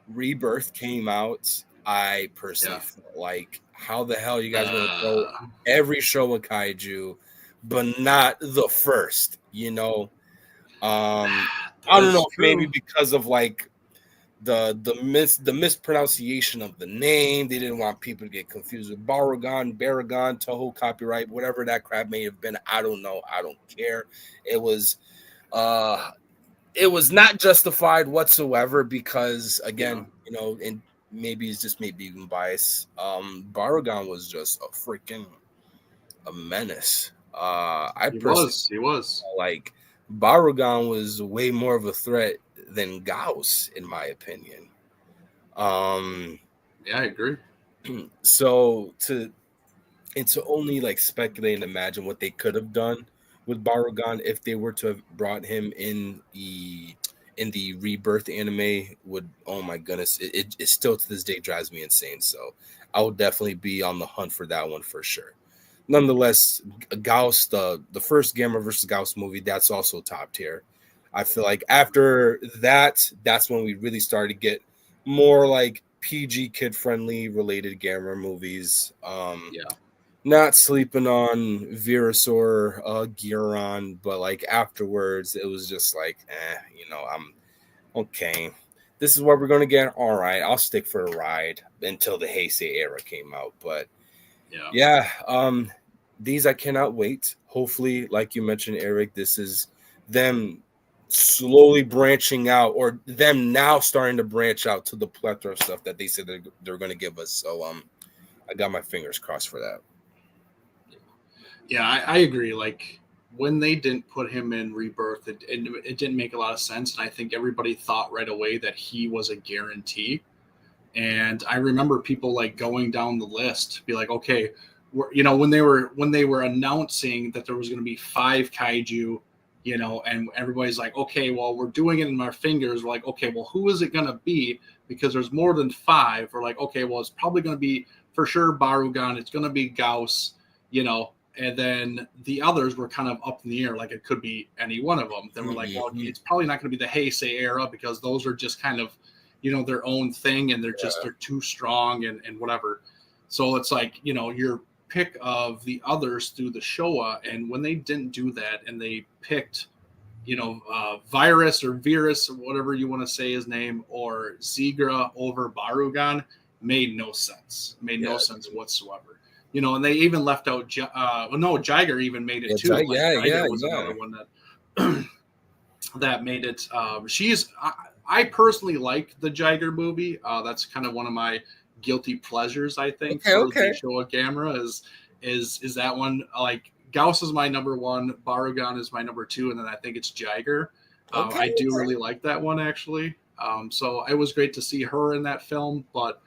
Speaker 5: Rebirth came out, I personally felt like, how the hell you guys going to throw every Showa kaiju, but not the first? You know, I don't know, maybe because of like the mispronunciation of the name. They didn't want people to get confused with Baragon, Toho copyright, whatever that crap may have been. I don't know. I don't care. It was not justified whatsoever because, again, you know, and maybe it's just maybe even bias. Baragon was just a menace. He was like Baragon was way more of a threat than Gauss, in my opinion.
Speaker 4: Yeah, I agree.
Speaker 5: So to only like speculate and imagine what they could have done with Barugan if they were to have brought him in the Rebirth anime would, oh my goodness, it still to this day drives me insane. So I will definitely be on the hunt for that one for sure. Nonetheless, Gauss, the first Gamera versus Gauss movie, that's also top tier. I feel like after that, that's when we really started to get more like PG kid friendly related Gamera movies. not sleeping on Venusaur, Giron, but like afterwards, it was just like, I'm okay. This is what we're gonna get. All right, I'll stick for a ride until the Heisei era came out. But yeah, these I cannot wait. Hopefully, like you mentioned, Eric, this is them slowly branching out, or them now starting to branch out to the plethora of stuff that they said they're going to give us. So I got my fingers crossed for that.
Speaker 4: Yeah, I agree. Like when they didn't put him in Rebirth, it didn't make a lot of sense, and I think everybody thought right away that he was a guarantee. And I remember people like going down the list, be like, okay, when they were announcing that there was going to be 5 kaiju, and everybody's like, okay, well, we're doing it in our fingers. We're like, okay, well, who is it going to be? Because there's more than 5. We're like, okay, well, it's probably going to be for sure Barugan. It's going to be Gauss, and then the others were kind of up in the air, like it could be any one of them. Then we're like, well, it's probably not going to be the Heisei era because those are just kind of, their own thing, and they're too strong and whatever. So it's like, your pick of the others through the Showa, and when they didn't do that and they picked, Virus or Virus or whatever you want to say his name, or Zigra over Barugan, made no sense. No sense whatsoever. And they even left out. Jiger even made it too. Jiger was another one that that made it. I personally like the Jiger movie. That's kind of one of my guilty pleasures. I think for the Showa Gamera is that one. Like Gauss is my number 1, Barugan is my number 2, and then I think it's Jiger. I do really like that one actually. So it was great to see her in that film, but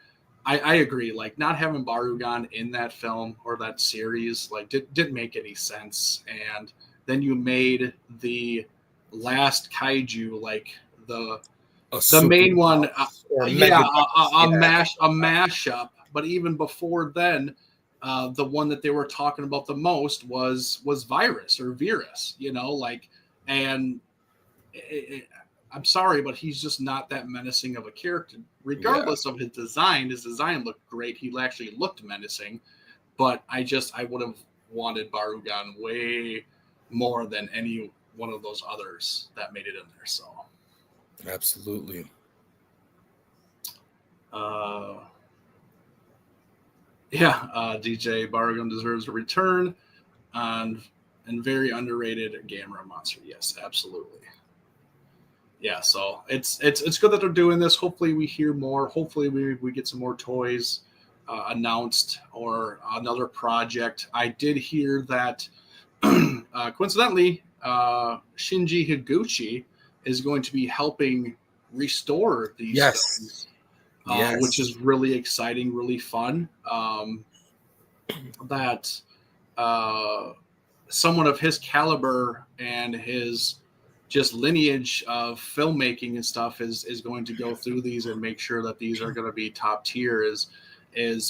Speaker 4: I agree. Like not having Barugan in that film or that series, like didn't make any sense. And then you made the last kaiju, like the main one, a mashup. But even before then, the one that they were talking about the most was Virus or Virus. And I'm sorry, but he's just not that menacing of a character. Regardless of his design looked great. He actually looked menacing, but I would have wanted Barugan way more than any one of those others that made it in there. So,
Speaker 5: absolutely.
Speaker 4: DJ Barugan deserves a return, and very underrated Gamera monster. Yes, absolutely. Yeah, so it's good that they're doing this. Hopefully we hear more. Hopefully we get some more toys announced or another project. I did hear that coincidentally Shinji Higuchi is going to be helping restore these films, which is really exciting, really fun. That someone of his caliber and his just lineage of filmmaking and stuff is going to go through these and make sure that these are going to be top tier is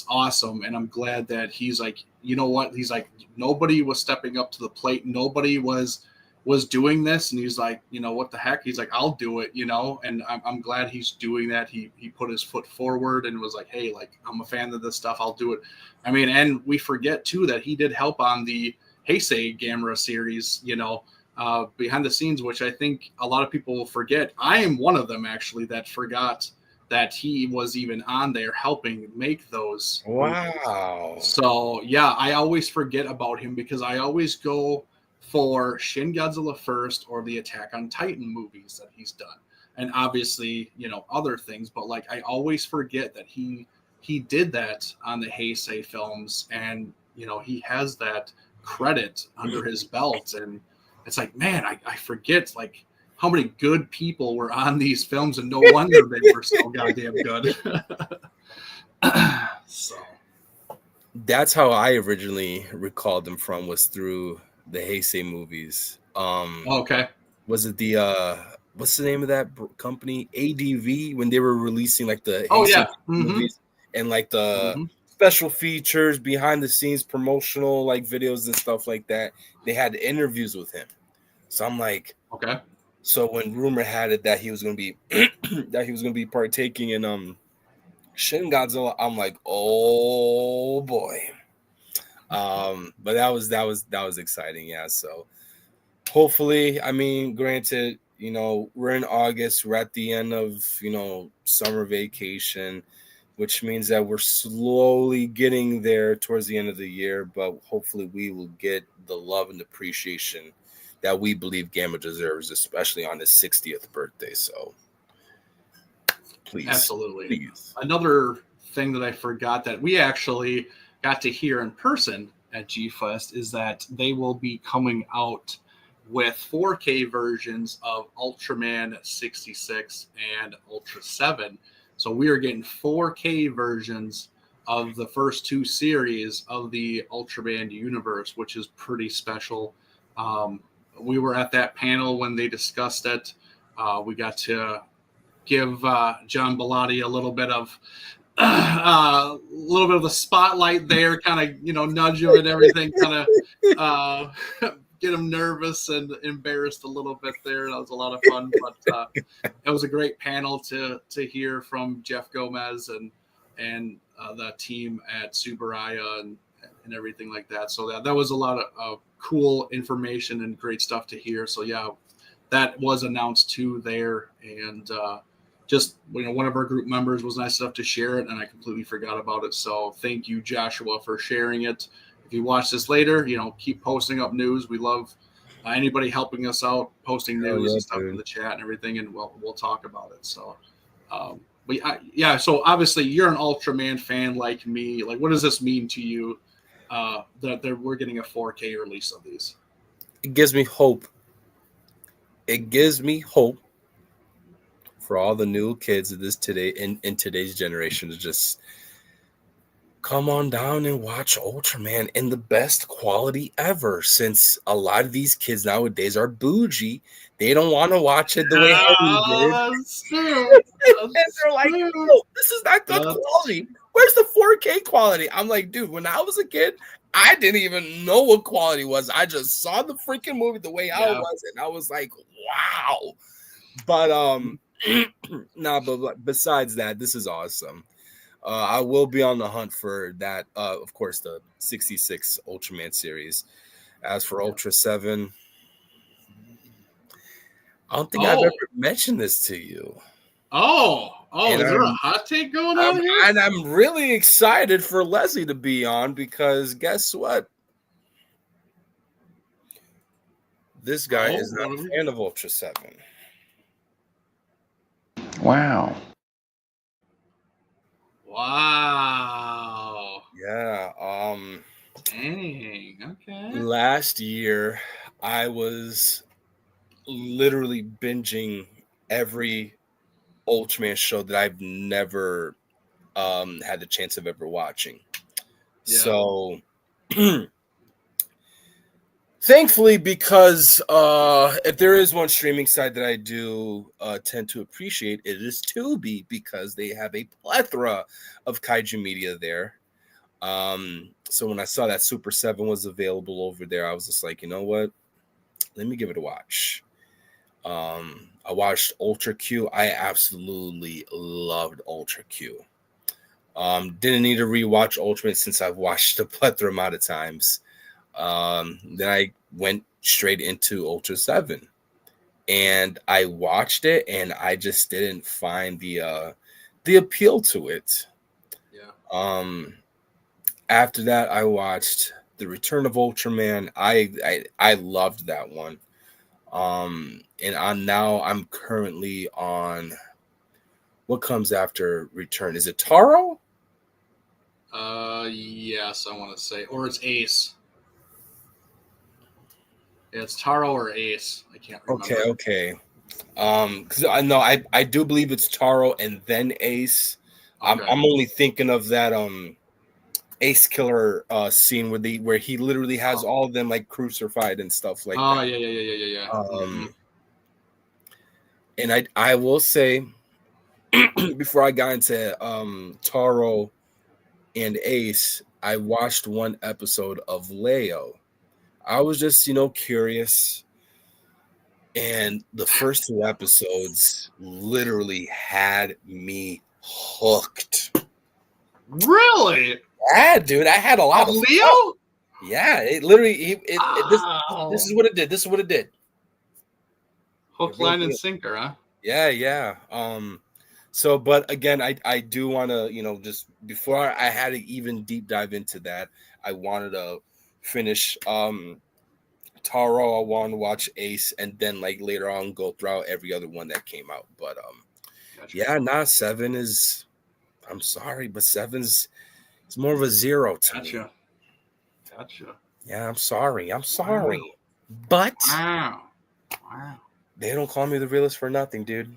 Speaker 4: awesome. And I'm glad that he's like, he's like, nobody was stepping up to the plate. Nobody was doing this. And he's like, what the heck? He's like, I'll do it, and I'm glad he's doing that. He put his foot forward and was like, hey, like, I'm a fan of this stuff. I'll do it. I mean, and we forget too, that he did help on the Heisei Gamera series, behind the scenes, which I think a lot of people will forget. I am one of them actually that forgot that he was even on there helping make those.
Speaker 5: Wow.
Speaker 4: Movies. So yeah, I always forget about him because I always go for Shin Godzilla first or the Attack on Titan movies that he's done. And obviously, other things, but like I always forget that he did that on the Heisei films, and he has that credit under his belt. And it's like, man, I forget like how many good people were on these films, and no wonder they were so goddamn good. So
Speaker 5: that's how I originally recalled them from, was through the Heisei movies.
Speaker 4: Okay.
Speaker 5: Was it the what's the name of that company? ADV, when they were releasing like the Heisei movies and like the special features, behind the scenes promotional like videos and stuff like that. They had interviews with him. So I'm like,
Speaker 4: okay.
Speaker 5: So when rumor had it that he was gonna be partaking in Shin Godzilla, I'm like, oh boy. But that was exciting. Yeah. So hopefully, I mean, granted, we're in August, we're at the end of, summer vacation, which means that we're slowly getting there towards the end of the year, but hopefully we will get the love and appreciation that we believe Gamma deserves, especially on his 60th birthday. So please.
Speaker 4: Absolutely.
Speaker 5: Please.
Speaker 4: Another thing that I forgot that we actually got to hear in person at G-Fest is that they will be coming out with 4K versions of Ultraman 66 and Ultra 7. So we are getting 4K versions of the first two series of the Ultraman universe, which is pretty special. We were at that panel when they discussed it. We got to give John Bellotti a little bit of the spotlight there, kind of nudge him and everything, kind of get him nervous and embarrassed a little bit there. That was a lot of fun, but it was a great panel to hear from Jeff Gomez and the team at Subaraya and everything like that. So that was a lot of cool information and great stuff to hear. So yeah, that was announced too there, and just one of our group members was nice enough to share it, and I completely forgot about it. So thank you, Joshua, for sharing it. If you watch this later, keep posting up news. We love anybody helping us out, posting news and stuff in the chat and everything, and we'll talk about it. So, so obviously you're an Ultraman fan like me. Like, what does this mean to you that we're getting a 4K release of these?
Speaker 5: It gives me hope. It gives me hope for all the new kids of in today's generation to just come on down and watch Ultraman in the best quality ever, since a lot of these kids nowadays are bougie. They don't want to watch it the way we did. And they're like, no, this is not good quality. Where's the 4K quality? I'm like, dude, when I was a kid, I didn't even know what quality was. I just saw the freaking movie the way I was, and I was like, wow. But but besides that, this is awesome. I will be on the hunt for that. Of course, the 66 Ultraman series. As for Ultra 7, I don't think I've ever mentioned this to you.
Speaker 4: Is there a hot take going on here?
Speaker 5: And I'm really excited for Leslie to be on, because guess what? This guy is not a fan of Ultra 7.
Speaker 6: Wow.
Speaker 5: Yeah.
Speaker 4: Dang. Okay.
Speaker 5: Last year, I was literally binging every Ultraman show that I've never had the chance of ever watching. Yeah. So thankfully, because if there is one streaming site that I do tend to appreciate, it is Tubi, because they have a plethora of kaiju media there. So when I saw that Super 7 was available over there, I was just like, you know what? Let me give it a watch. I watched Ultra Q. I absolutely loved Ultra Q. Didn't need to rewatch Ultraman since I've watched a plethora amount of times. Then I went straight into Ultra 7, and I watched it, and I just didn't find the appeal to it. Yeah. After that, I watched The Return of Ultraman. I loved that one. And I'm currently on what comes after Return. Is it Taro?
Speaker 4: Yes, I want to say, or it's Ace. Yeah, it's Taro or Ace. I can't remember.
Speaker 5: Okay. Because I know I do believe it's Taro and then Ace. Okay. I'm only thinking of that Ace Killer scene where he literally has all of them like crucified and stuff like that.
Speaker 4: Yeah.
Speaker 5: And I will say, before I got into Taro and Ace, I watched one episode of Leo. I was just, curious. And the first two episodes literally had me hooked.
Speaker 4: Really?
Speaker 5: Yeah, dude. I had a lot of
Speaker 4: Leo?
Speaker 5: Yeah, it literally.
Speaker 4: Wow.
Speaker 5: This is what it did. This is what it did.
Speaker 4: Hook,
Speaker 5: It wrote
Speaker 4: line, and
Speaker 5: me-
Speaker 4: sinker, huh?
Speaker 5: Yeah. So, but again, I do want to, just before I had to even deep dive into that, I wanted to finish Taro. I wanted to watch Ace, and then like later on go throughout every other one that came out. But
Speaker 4: Gotcha.
Speaker 5: yeah, seven is. I'm sorry, but seven's it's more of a 0 to me.
Speaker 4: Gotcha.
Speaker 5: Yeah, I'm sorry. But
Speaker 4: Wow.
Speaker 5: they don't call me the realist for nothing, dude.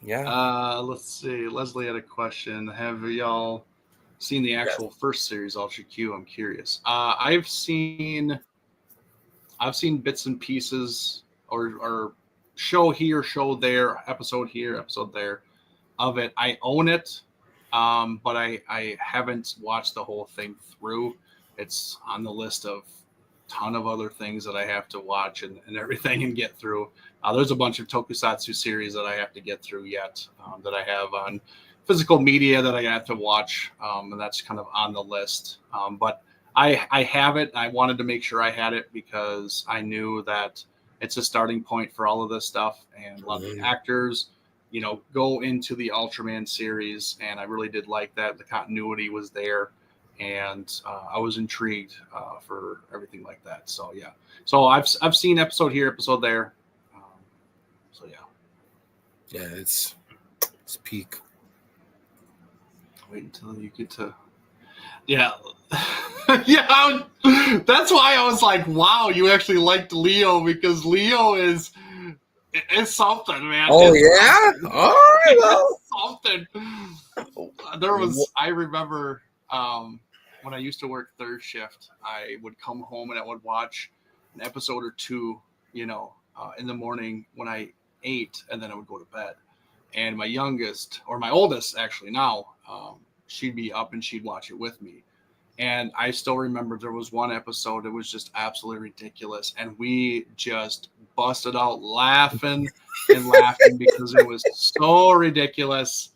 Speaker 5: Yeah.
Speaker 4: Let's see. Leslie had a question. Have y'all seen the actual first series, Ultra Q? I'm curious. I've seen bits and pieces or show here, show there, episode here, episode there of it. I own it, but I haven't watched the whole thing through. It's on the list of ton of other things that I have to watch and everything and get through. There's a bunch of tokusatsu series that I have to get through yet, that I have on physical media that I have to watch, and that's kind of on the list. But I have it. I wanted to make sure I had it because I knew that it's a starting point for all of this stuff, and a lot of the actors, go into the Ultraman series, and I really did like that. The continuity was there, and I was intrigued for everything like that. So yeah, so I've seen episode here, episode there. So yeah,
Speaker 5: it's peak.
Speaker 4: Wait until you get to yeah. Yeah, that's why I was like, wow, you actually liked Leo, because Leo is something, man.
Speaker 5: Oh,
Speaker 4: it's
Speaker 5: yeah?
Speaker 4: Something.
Speaker 5: All right, well.
Speaker 4: Something. There was, I remember when I used to work third shift, I would come home and I would watch an episode or two, in the morning when I ate, and then I would go to bed. And my oldest actually now, she'd be up and she'd watch it with me. And I still remember there was one episode that was just absolutely ridiculous. And we just busted out laughing and laughing because it was so ridiculous.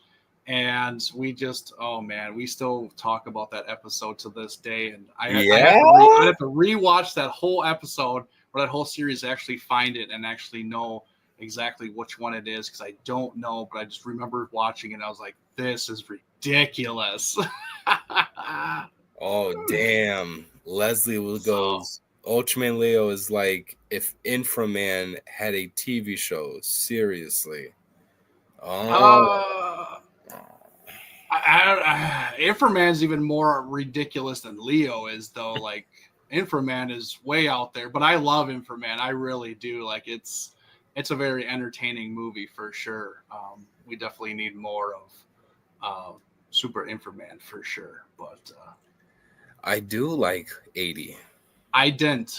Speaker 4: And we just, oh man, we still talk about that episode to this day. And I have to rewatch that whole episode or that whole series to actually find it and actually know exactly which one it is, because I don't know, but I just remember watching it and I was like, this is ridiculous.
Speaker 5: Oh, damn. Leslie goes, Ultraman Leo is like if Inframan had a TV show. Seriously.
Speaker 4: Inframan's even more ridiculous than Leo is, though. Like, Inframan is way out there, but I love Inframan. I really do. Like, it's a very entertaining movie for sure. We definitely need more of Super Inframan for sure, but
Speaker 5: I do like 80.
Speaker 4: I did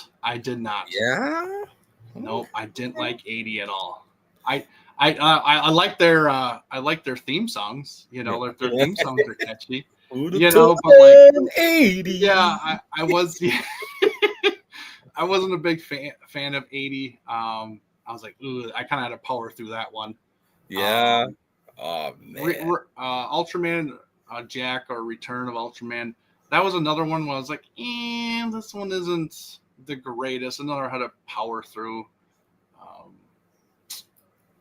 Speaker 4: not.
Speaker 5: Yeah.
Speaker 4: Nope, I didn't like 80 at all. I like their theme songs. Their theme songs are catchy. But like
Speaker 5: 80.
Speaker 4: Yeah, I was. Yeah, I wasn't a big fan of 80. I was like, ooh, I kind of had to power through that one.
Speaker 5: Yeah. Oh man.
Speaker 4: Ultraman Jack, or Return of Ultraman. That was another one where I was like, this one isn't the greatest. Another I had to power through.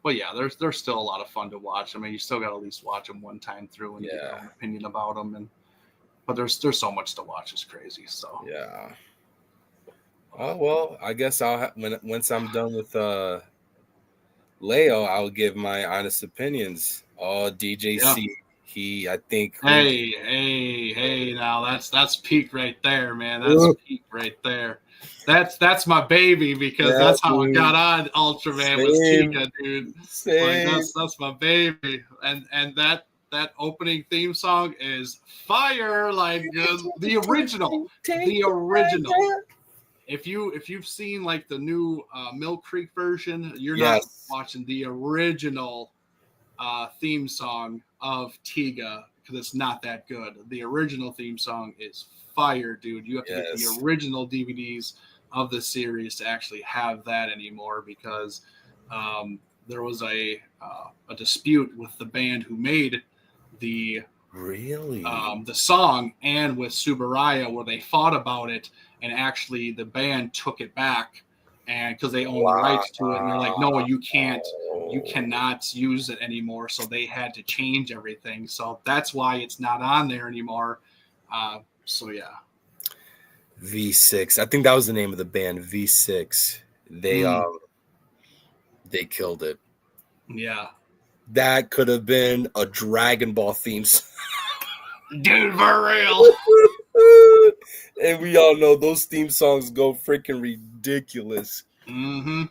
Speaker 4: But yeah, there's still a lot of fun to watch. I mean, you still got to at least watch them one time through and get your own opinion about them. But there's so much to watch. It's crazy. So
Speaker 5: yeah. Oh well, I guess once I'm done with Leo, I'll give my honest opinions. Oh, DJC, I think.
Speaker 4: Hey! Now that's peak right there, man. That's peak right there. That's my baby, because that's how I got on Ultraman was Tika, dude. Like, that's my baby, and that opening theme song is fire, like the original. If you've seen like the new Mill Creek version, you're not watching the original theme song of Tiga, because it's not that good. The original theme song is fire, dude. You have to get the original DVDs of the series to actually have that anymore, because there was a dispute with the band who made the
Speaker 5: Really?
Speaker 4: The song, and with Subaraya, where they fought about it, and actually the band took it back, and because they own the rights to it, and they're like, no, you cannot use it anymore. So they had to change everything. So that's why it's not on there anymore. So yeah.
Speaker 5: V6. I think that was the name of the band, V6. They killed it.
Speaker 4: Yeah.
Speaker 5: That could have been a Dragon Ball theme song.
Speaker 4: Dude, for real.
Speaker 5: And we all know those theme songs go freaking ridiculous.
Speaker 4: Mm-hmm.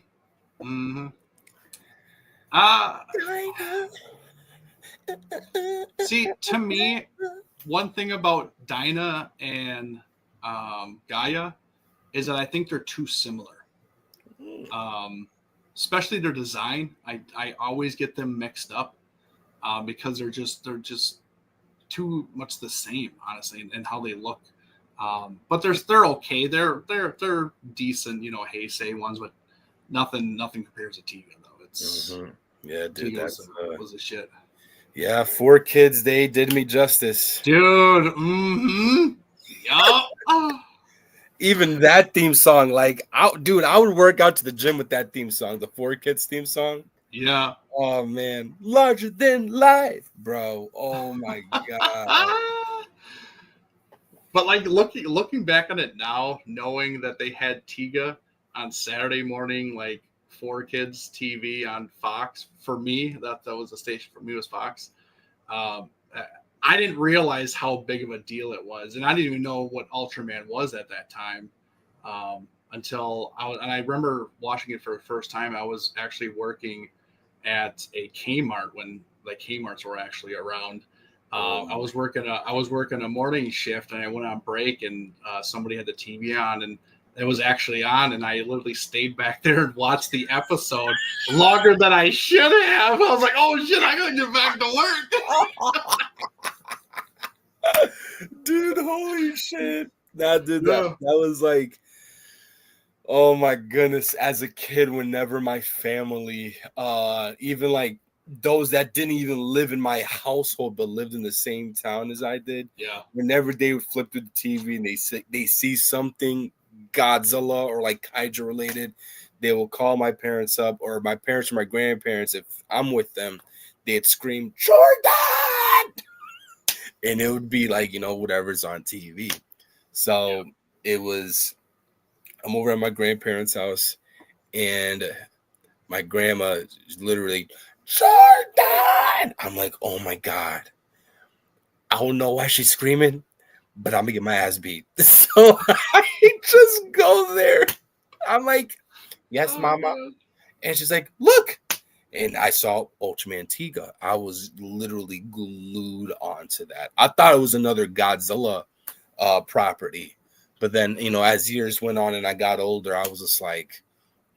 Speaker 4: Mm-hmm. See, to me, one thing about Dinah and Gaia is that I think they're too similar. Especially their design. I always get them mixed up because they're just too much the same, honestly, and how they look. But they're okay. They're decent, Heisei ones, but nothing compares to Tiga though. It's
Speaker 5: yeah, dude,
Speaker 4: Tiga was a shit.
Speaker 5: Yeah, 4 Kids, they did me justice,
Speaker 4: dude. Mm-hmm. Yup.
Speaker 5: Even that theme song, like, I would work out to the gym with that theme song, the 4 Kids theme song.
Speaker 4: Yeah.
Speaker 5: Oh man, larger than life, bro. Oh my god.
Speaker 4: But like looking back on it now, knowing that they had Tiga on Saturday morning, like 4 Kids TV on Fox. For me, that was the station for me, was Fox. I didn't realize how big of a deal it was, and I didn't even know what Ultraman was at that time until I remember watching it for the first time. I was actually working at a Kmart when like Kmarts were actually around. I was working a morning shift, and I went on break, and somebody had the TV on, and it was actually on, and I literally stayed back there and watched the episode longer than I should have. I was like, oh shit, I gotta get back to work.
Speaker 5: Dude, holy shit. That was like, oh my goodness. As a kid, whenever my family, even like those that didn't even live in my household but lived in the same town as I did, whenever they would flip through the TV and they see something Godzilla or like kaiju related, they will call my parents up, or my parents or my grandparents, if I'm with them, they'd scream, Jordan! And it would be like, whatever's on TV. So it was, I'm over at my grandparents' house, and my grandma literally, Jordan! I'm like, oh my God. I don't know why she's screaming, but I'm going to get my ass beat. So I just go there. I'm like, yes, mama. And she's like, look. And I saw Ultraman Tiga. I was literally glued onto that. I thought it was another Godzilla property. But then, as years went on and I got older, I was just like,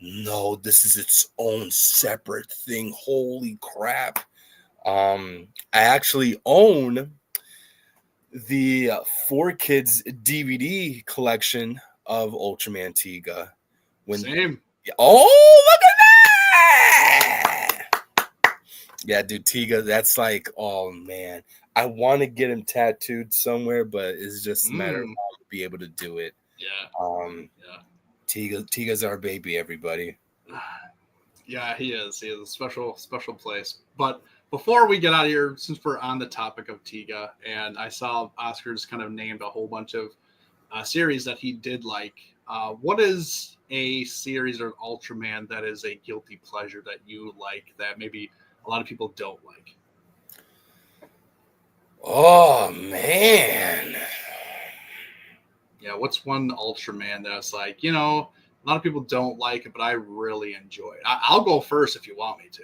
Speaker 5: no, this is its own separate thing. Holy crap. I actually own the 4 Kids DVD collection of Ultraman Tiga.
Speaker 4: Same.
Speaker 5: Oh, look at that! Yeah, dude, Tiga, that's like, oh man. I want to get him tattooed somewhere, but it's just a matter of how to be able to do it.
Speaker 4: Yeah.
Speaker 5: Tiga's our baby, everybody.
Speaker 4: Yeah, he is. He is a special place. But before we get out of here, since we're on the topic of Tiga, and I saw Oscar's kind of named a whole bunch of series that he did like, what is a series or Ultraman that is a guilty pleasure that you like that maybe a lot of people don't like?
Speaker 5: Oh, man.
Speaker 4: Yeah, what's one Ultraman that's like, a lot of people don't like it, but I really enjoy it. I'll go first if you want me to.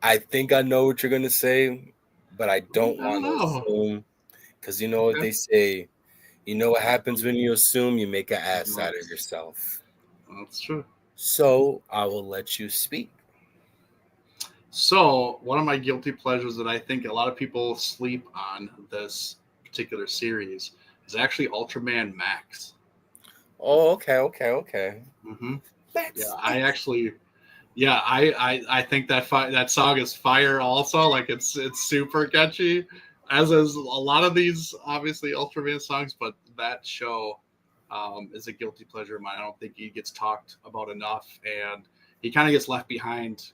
Speaker 5: I think I know what you're going to say, but I don't want to assume. Because you know what they say. You know what happens when you assume? You make an ass out of yourself.
Speaker 4: That's true.
Speaker 5: So I will let you speak.
Speaker 4: So one of my guilty pleasures that I think a lot of people sleep on this particular series is actually Ultraman Max.
Speaker 5: Oh, okay.
Speaker 4: Mm-hmm. Max, yeah, Yeah, I think that song is fire also. Like it's super catchy, as is a lot of these obviously Ultraman songs. But that show is a guilty pleasure of mine. I don't think he gets talked about enough, and he kind of gets left behind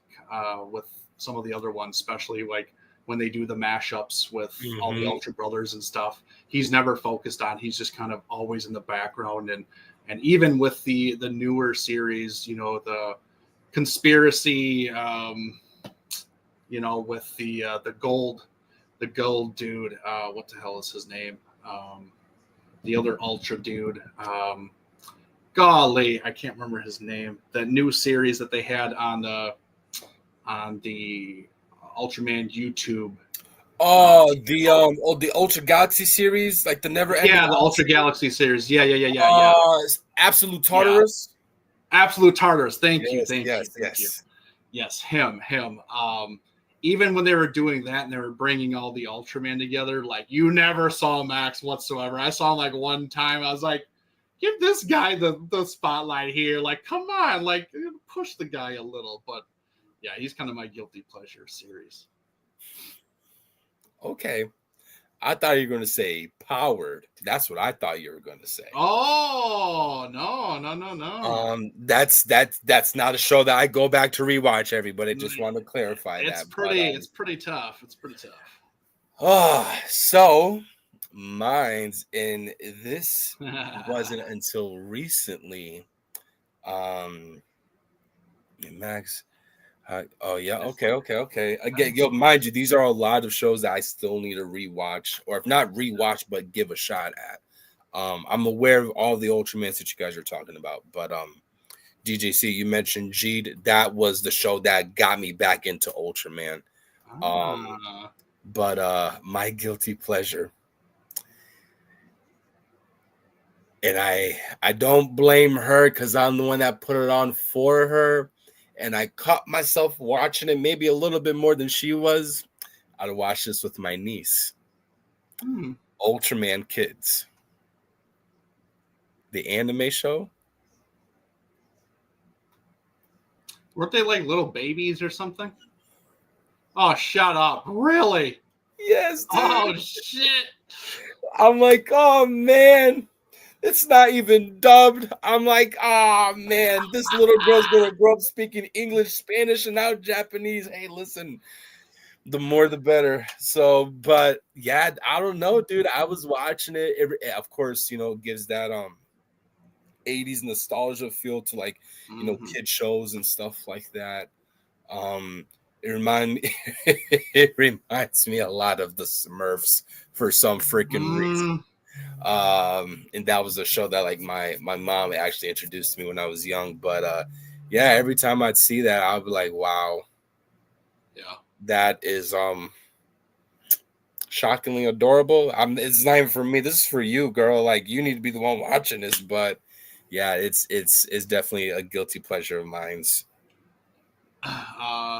Speaker 4: with some of the other ones, especially like when they do the mashups with all the Ultra Brothers and stuff. He's never focused on. He's just kind of always in the background, and even with the newer series, you know, the conspiracy, with the gold dude. What the hell is his name? The other Ultra dude. Golly, I can't remember his name. The new series that they had on the Ultraman YouTube.
Speaker 5: The Ultra Galaxy series, like the never ending.
Speaker 4: Yeah, the Ultra Galaxy series. Yeah.
Speaker 5: Absolute Tartarus.
Speaker 4: Yeah. Absolute Tartarus. Thank you. Yes, him. Even when they were doing that and they were bringing all the Ultraman together, like you never saw Max whatsoever. I saw him like one time. I was like, give this guy the spotlight here. Like, come on, like push the guy a little. But yeah, he's kind of my guilty pleasure series.
Speaker 5: Okay. I thought you were going to say Powered. That's what I thought you were going to say.
Speaker 4: Oh, no.
Speaker 5: That's not a show that I go back to rewatch, everybody. Just want to clarify that.
Speaker 4: It's pretty tough.
Speaker 5: So mine's in this wasn't until recently. Max. Okay. Again, mind you, these are a lot of shows that I still need to rewatch, or if not rewatch, but give a shot at. I'm aware of all the Ultramans that you guys are talking about, but DJC, you mentioned Jeed. That was the show that got me back into Ultraman. But my guilty pleasure, and I don't blame her because I'm the one that put it on for her. And I caught myself watching it maybe a little bit more than she was. I'd watch this with my niece. Ultraman Kids. The anime show.
Speaker 4: Weren't they like little babies or something? Oh, shut up. Really?
Speaker 5: Yes, dude.
Speaker 4: Oh, shit.
Speaker 5: I'm like, oh, man. It's not even dubbed. I'm like, oh man, this little girl's gonna grow up speaking English, Spanish, and now Japanese. Hey, listen, the more the better. So, but yeah, I don't know, dude. I was watching it. Of course, gives that 80s nostalgia feel to like kid shows and stuff like that. It reminds me a lot of the Smurfs for some freaking reason. And that was a show that like my mom actually introduced to me when I was young. But yeah, every time I'd see that, I'd be like, wow,
Speaker 4: yeah, that
Speaker 5: is shockingly adorable. It's not even for me. This is for you, girl. Like you need to be the one watching this. But yeah, it's definitely a guilty pleasure of mine.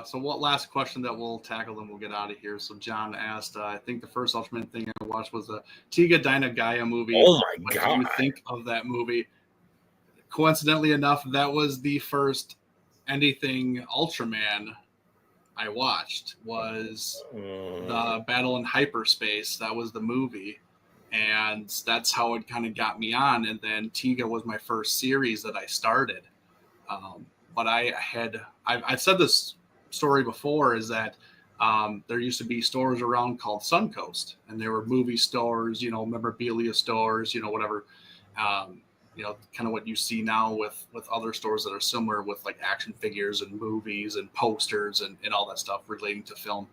Speaker 4: So what last question that we'll tackle, then we'll get out of here. So John asked, I think the first Ultraman thing I watched was the Tiga Dyna Gaia movie.
Speaker 5: Oh my
Speaker 4: what
Speaker 5: God.
Speaker 4: do you think of that movie? Coincidentally enough, that was the first anything Ultraman I watched, was the Battle in Hyperspace. That was the movie. And that's how it kind of got me on. And then Tiga was my first series that I started. But I've said this story before, is that there used to be stores around called Suncoast, and there were movie stores, memorabilia stores, whatever, kind of what you see now with other stores that are similar, with like action figures and movies and posters and all that stuff relating to film.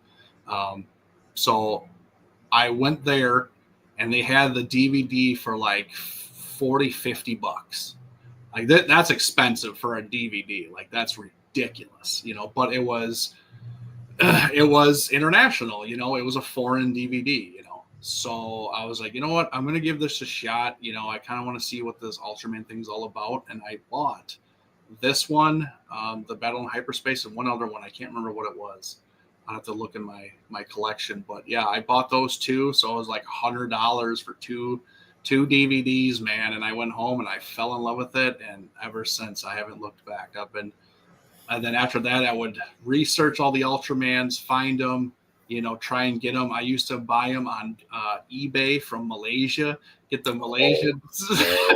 Speaker 4: So I went there and they had the DVD for like $40-$50. Like that's expensive for a DVD. Like that's ridiculous, but it was international, it was a foreign DVD, So I was like, you know what? I'm going to give this a shot. I kind of want to see what this Ultraman thing's all about. And I bought this one, the Battle in Hyperspace, and one other one. I can't remember what it was. I'll have to look in my collection. But yeah, I bought those two. So it was like $100 for two DVDs, man. And I went home and I fell in love with it. And ever since, I haven't looked back. I've been And then after that, I would research all the Ultramans, find them, try and get them. I used to buy them on eBay from Malaysia, get the Malaysian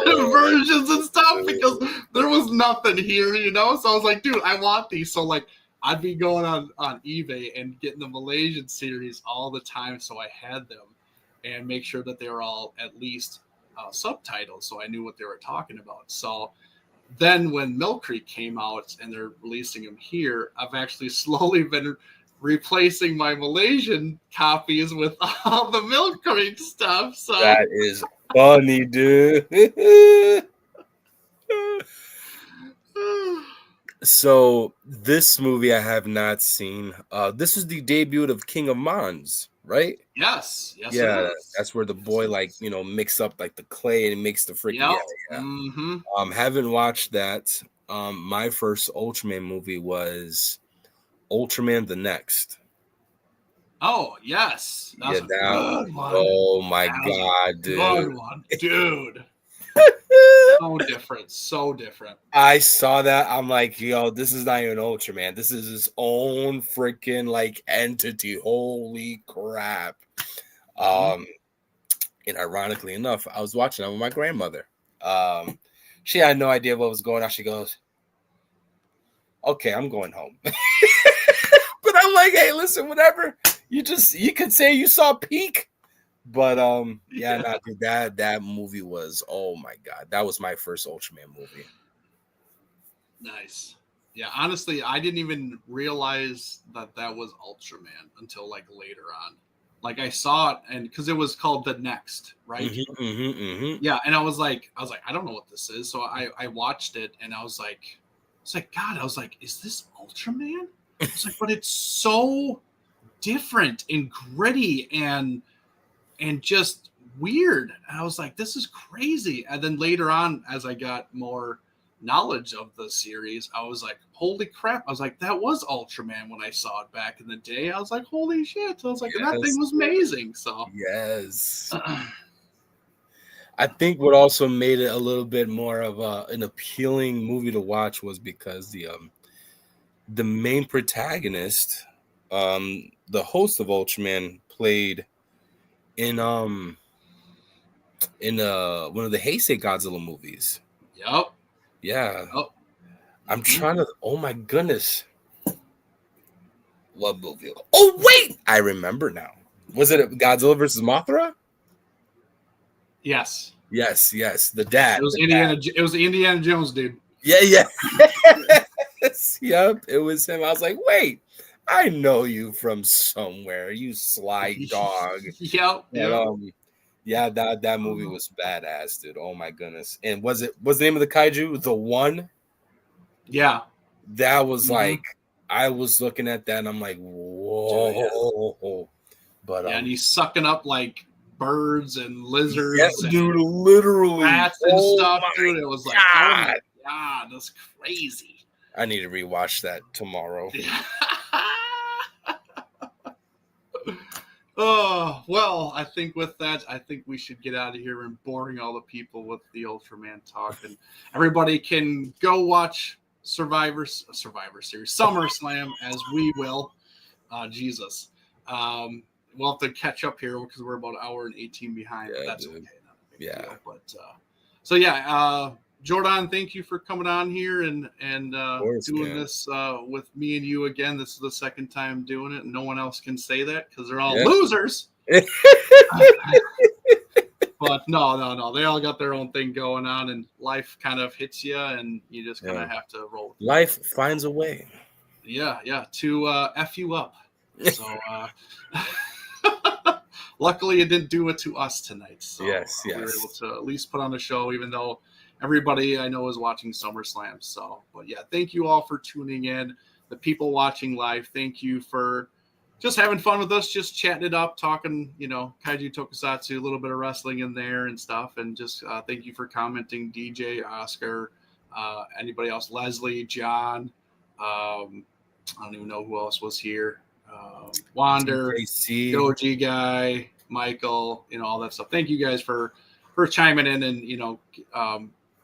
Speaker 4: versions and stuff because there was nothing here, So I was like, dude, I want these. So like, I'd be going on eBay and getting the Malaysian series all the time. So I had them and make sure that they were all at least subtitled. So I knew what they were talking about. So then when Milk Creek came out and they're releasing them here, I've actually slowly been replacing my Malaysian copies with all the Milk Creek stuff. So
Speaker 5: that is funny, dude. So this movie I have not seen. This was the debut of King of Mons, right?
Speaker 4: Yes.
Speaker 5: Yeah, that's where the boy mix up like the clay and makes the freaking.
Speaker 4: Yep.
Speaker 5: Yeah.
Speaker 4: Mm-hmm.
Speaker 5: Haven't watched that. My first Ultraman movie was Ultraman the Next.
Speaker 4: Oh yes,
Speaker 5: That's
Speaker 4: a good one.
Speaker 5: Oh my god, dude!
Speaker 4: Good one, dude. So different.
Speaker 5: I saw that. I'm like, yo, this is not even Ultraman. This is his own freaking like entity. Holy crap! And ironically enough, I was watching it with my grandmother. She had no idea what was going on. She goes, "Okay, I'm going home." But I'm like, "Hey, listen, whatever. You could say you saw Peak." But dude, that movie was, oh my god, that was my first Ultraman movie.
Speaker 4: Nice. Yeah, honestly, I didn't even realize that was Ultraman until like later on. Like I saw it, and because it was called The Next, right? Yeah, and I was like, I don't know what this is. So I watched it, and I was like, God, I was like, is this Ultraman? I was like, but it's so different and gritty and just weird. And I was like, this is crazy. And then later on, as I got more knowledge of the series, I was like, holy crap. I was like, that was Ultraman when I saw it back in the day. I was like, holy shit. I was like, yes. That thing was amazing. So
Speaker 5: yes. I think what also made it a little bit more of an appealing movie to watch was because the main protagonist, the host of Ultraman, played in one of the Heisei Godzilla movies.
Speaker 4: Yep.
Speaker 5: Yeah. Yep. I'm trying to. Oh my goodness. What movie? Oh wait, I remember now. Was it Godzilla versus Mothra?
Speaker 4: Yes.
Speaker 5: The dad.
Speaker 4: It was It was Indiana Jones, dude.
Speaker 5: Yeah. Yep, it was him. I was like, wait, I know you from somewhere, you sly dog.
Speaker 4: Yep.
Speaker 5: Yeah, that movie was badass, dude. Oh my goodness. And what's the name of the kaiju? The One?
Speaker 4: Yeah.
Speaker 5: That was like, I was looking at that and I'm like, whoa. Yeah. But
Speaker 4: and he's sucking up like birds and lizards.
Speaker 5: Yeah, dude, literally.
Speaker 4: Rats and stuff, dude. It was like, oh my god, that's crazy.
Speaker 5: I need to rewatch that tomorrow.
Speaker 4: Oh, well, I think with that, we should get out of here and boring all the people with the Ultraman talk. And everybody can go watch Survivor Series, SummerSlam, as we will. Jesus. We'll have to catch up here because we're about an hour and 18 behind. But that's okay. Deal. But Jordan, thank you for coming on here and doing this with me and you again. This is the second time doing it, and no one else can say that because they're all losers. But no, they all got their own thing going on, and life kind of hits you, and you just kind of have to roll with it.
Speaker 5: Life finds a way.
Speaker 4: Yeah, to F you up. So luckily it didn't do it to us tonight. So
Speaker 5: yes.
Speaker 4: We were able to at least put on a show, even though everybody I know is watching SummerSlam. So, but yeah, thank you all for tuning in. The people watching live, thank you for just having fun with us, just chatting it up, talking, Kaiju Tokusatsu, a little bit of wrestling in there and stuff. And just thank you for commenting, DJ, Oscar, anybody else, Leslie, John. I don't even know who else was here. Wander, Doji guy, Michael, all that stuff. Thank you guys for chiming in and,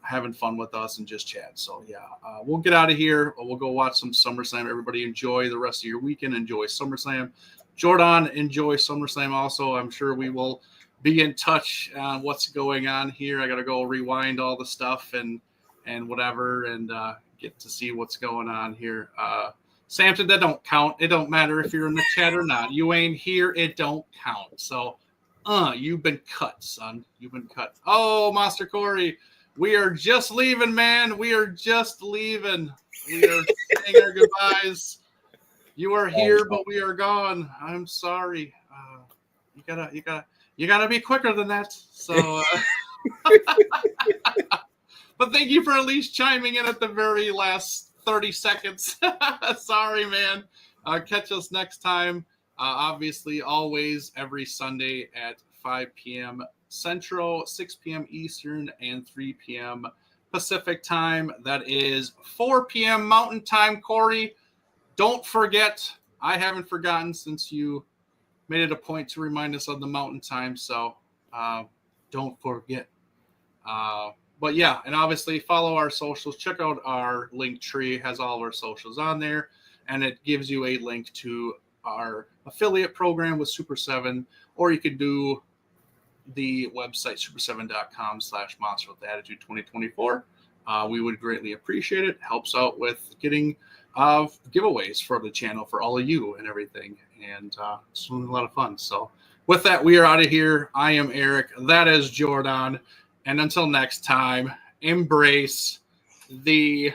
Speaker 4: having fun with us and just chat. So yeah, we'll get out of here. We'll go watch some SummerSlam. Everybody enjoy the rest of your weekend. Enjoy SummerSlam. Jordan, enjoy SummerSlam also. I'm sure we will be in touch on what's going on here. I got to go rewind all the stuff and whatever and get to see what's going on here. Samson, that don't count. It don't matter if you're in the chat or not. You ain't here. It don't count. So, you've been cut, son. You've been cut. Oh, Master Corey, we are just leaving, man. We are just leaving. We are saying our goodbyes. You are here, but we are gone. I'm sorry. You gotta be quicker than that. So, but thank you for at least chiming in at the very last 30 seconds. Sorry, man. Catch us next time. Obviously, always every Sunday at 5 p.m. Central, 6 p.m. Eastern, and 3 p.m. Pacific time. That is 4 p.m. Mountain time, Corey. Don't forget, I haven't forgotten since you made it a point to remind us of the mountain time, so don't forget. But yeah, and obviously follow our socials. Check out our link tree. It has all of our socials on there, and it gives you a link to our affiliate program with Super 7, or you could do the website super7.com/monster with attitude 2024. We would greatly appreciate it. Helps out with getting giveaways for the channel for all of you and everything, and it's a lot of fun. So with that, we are out of here. I am Eric. That is Jordan. And until next time, embrace the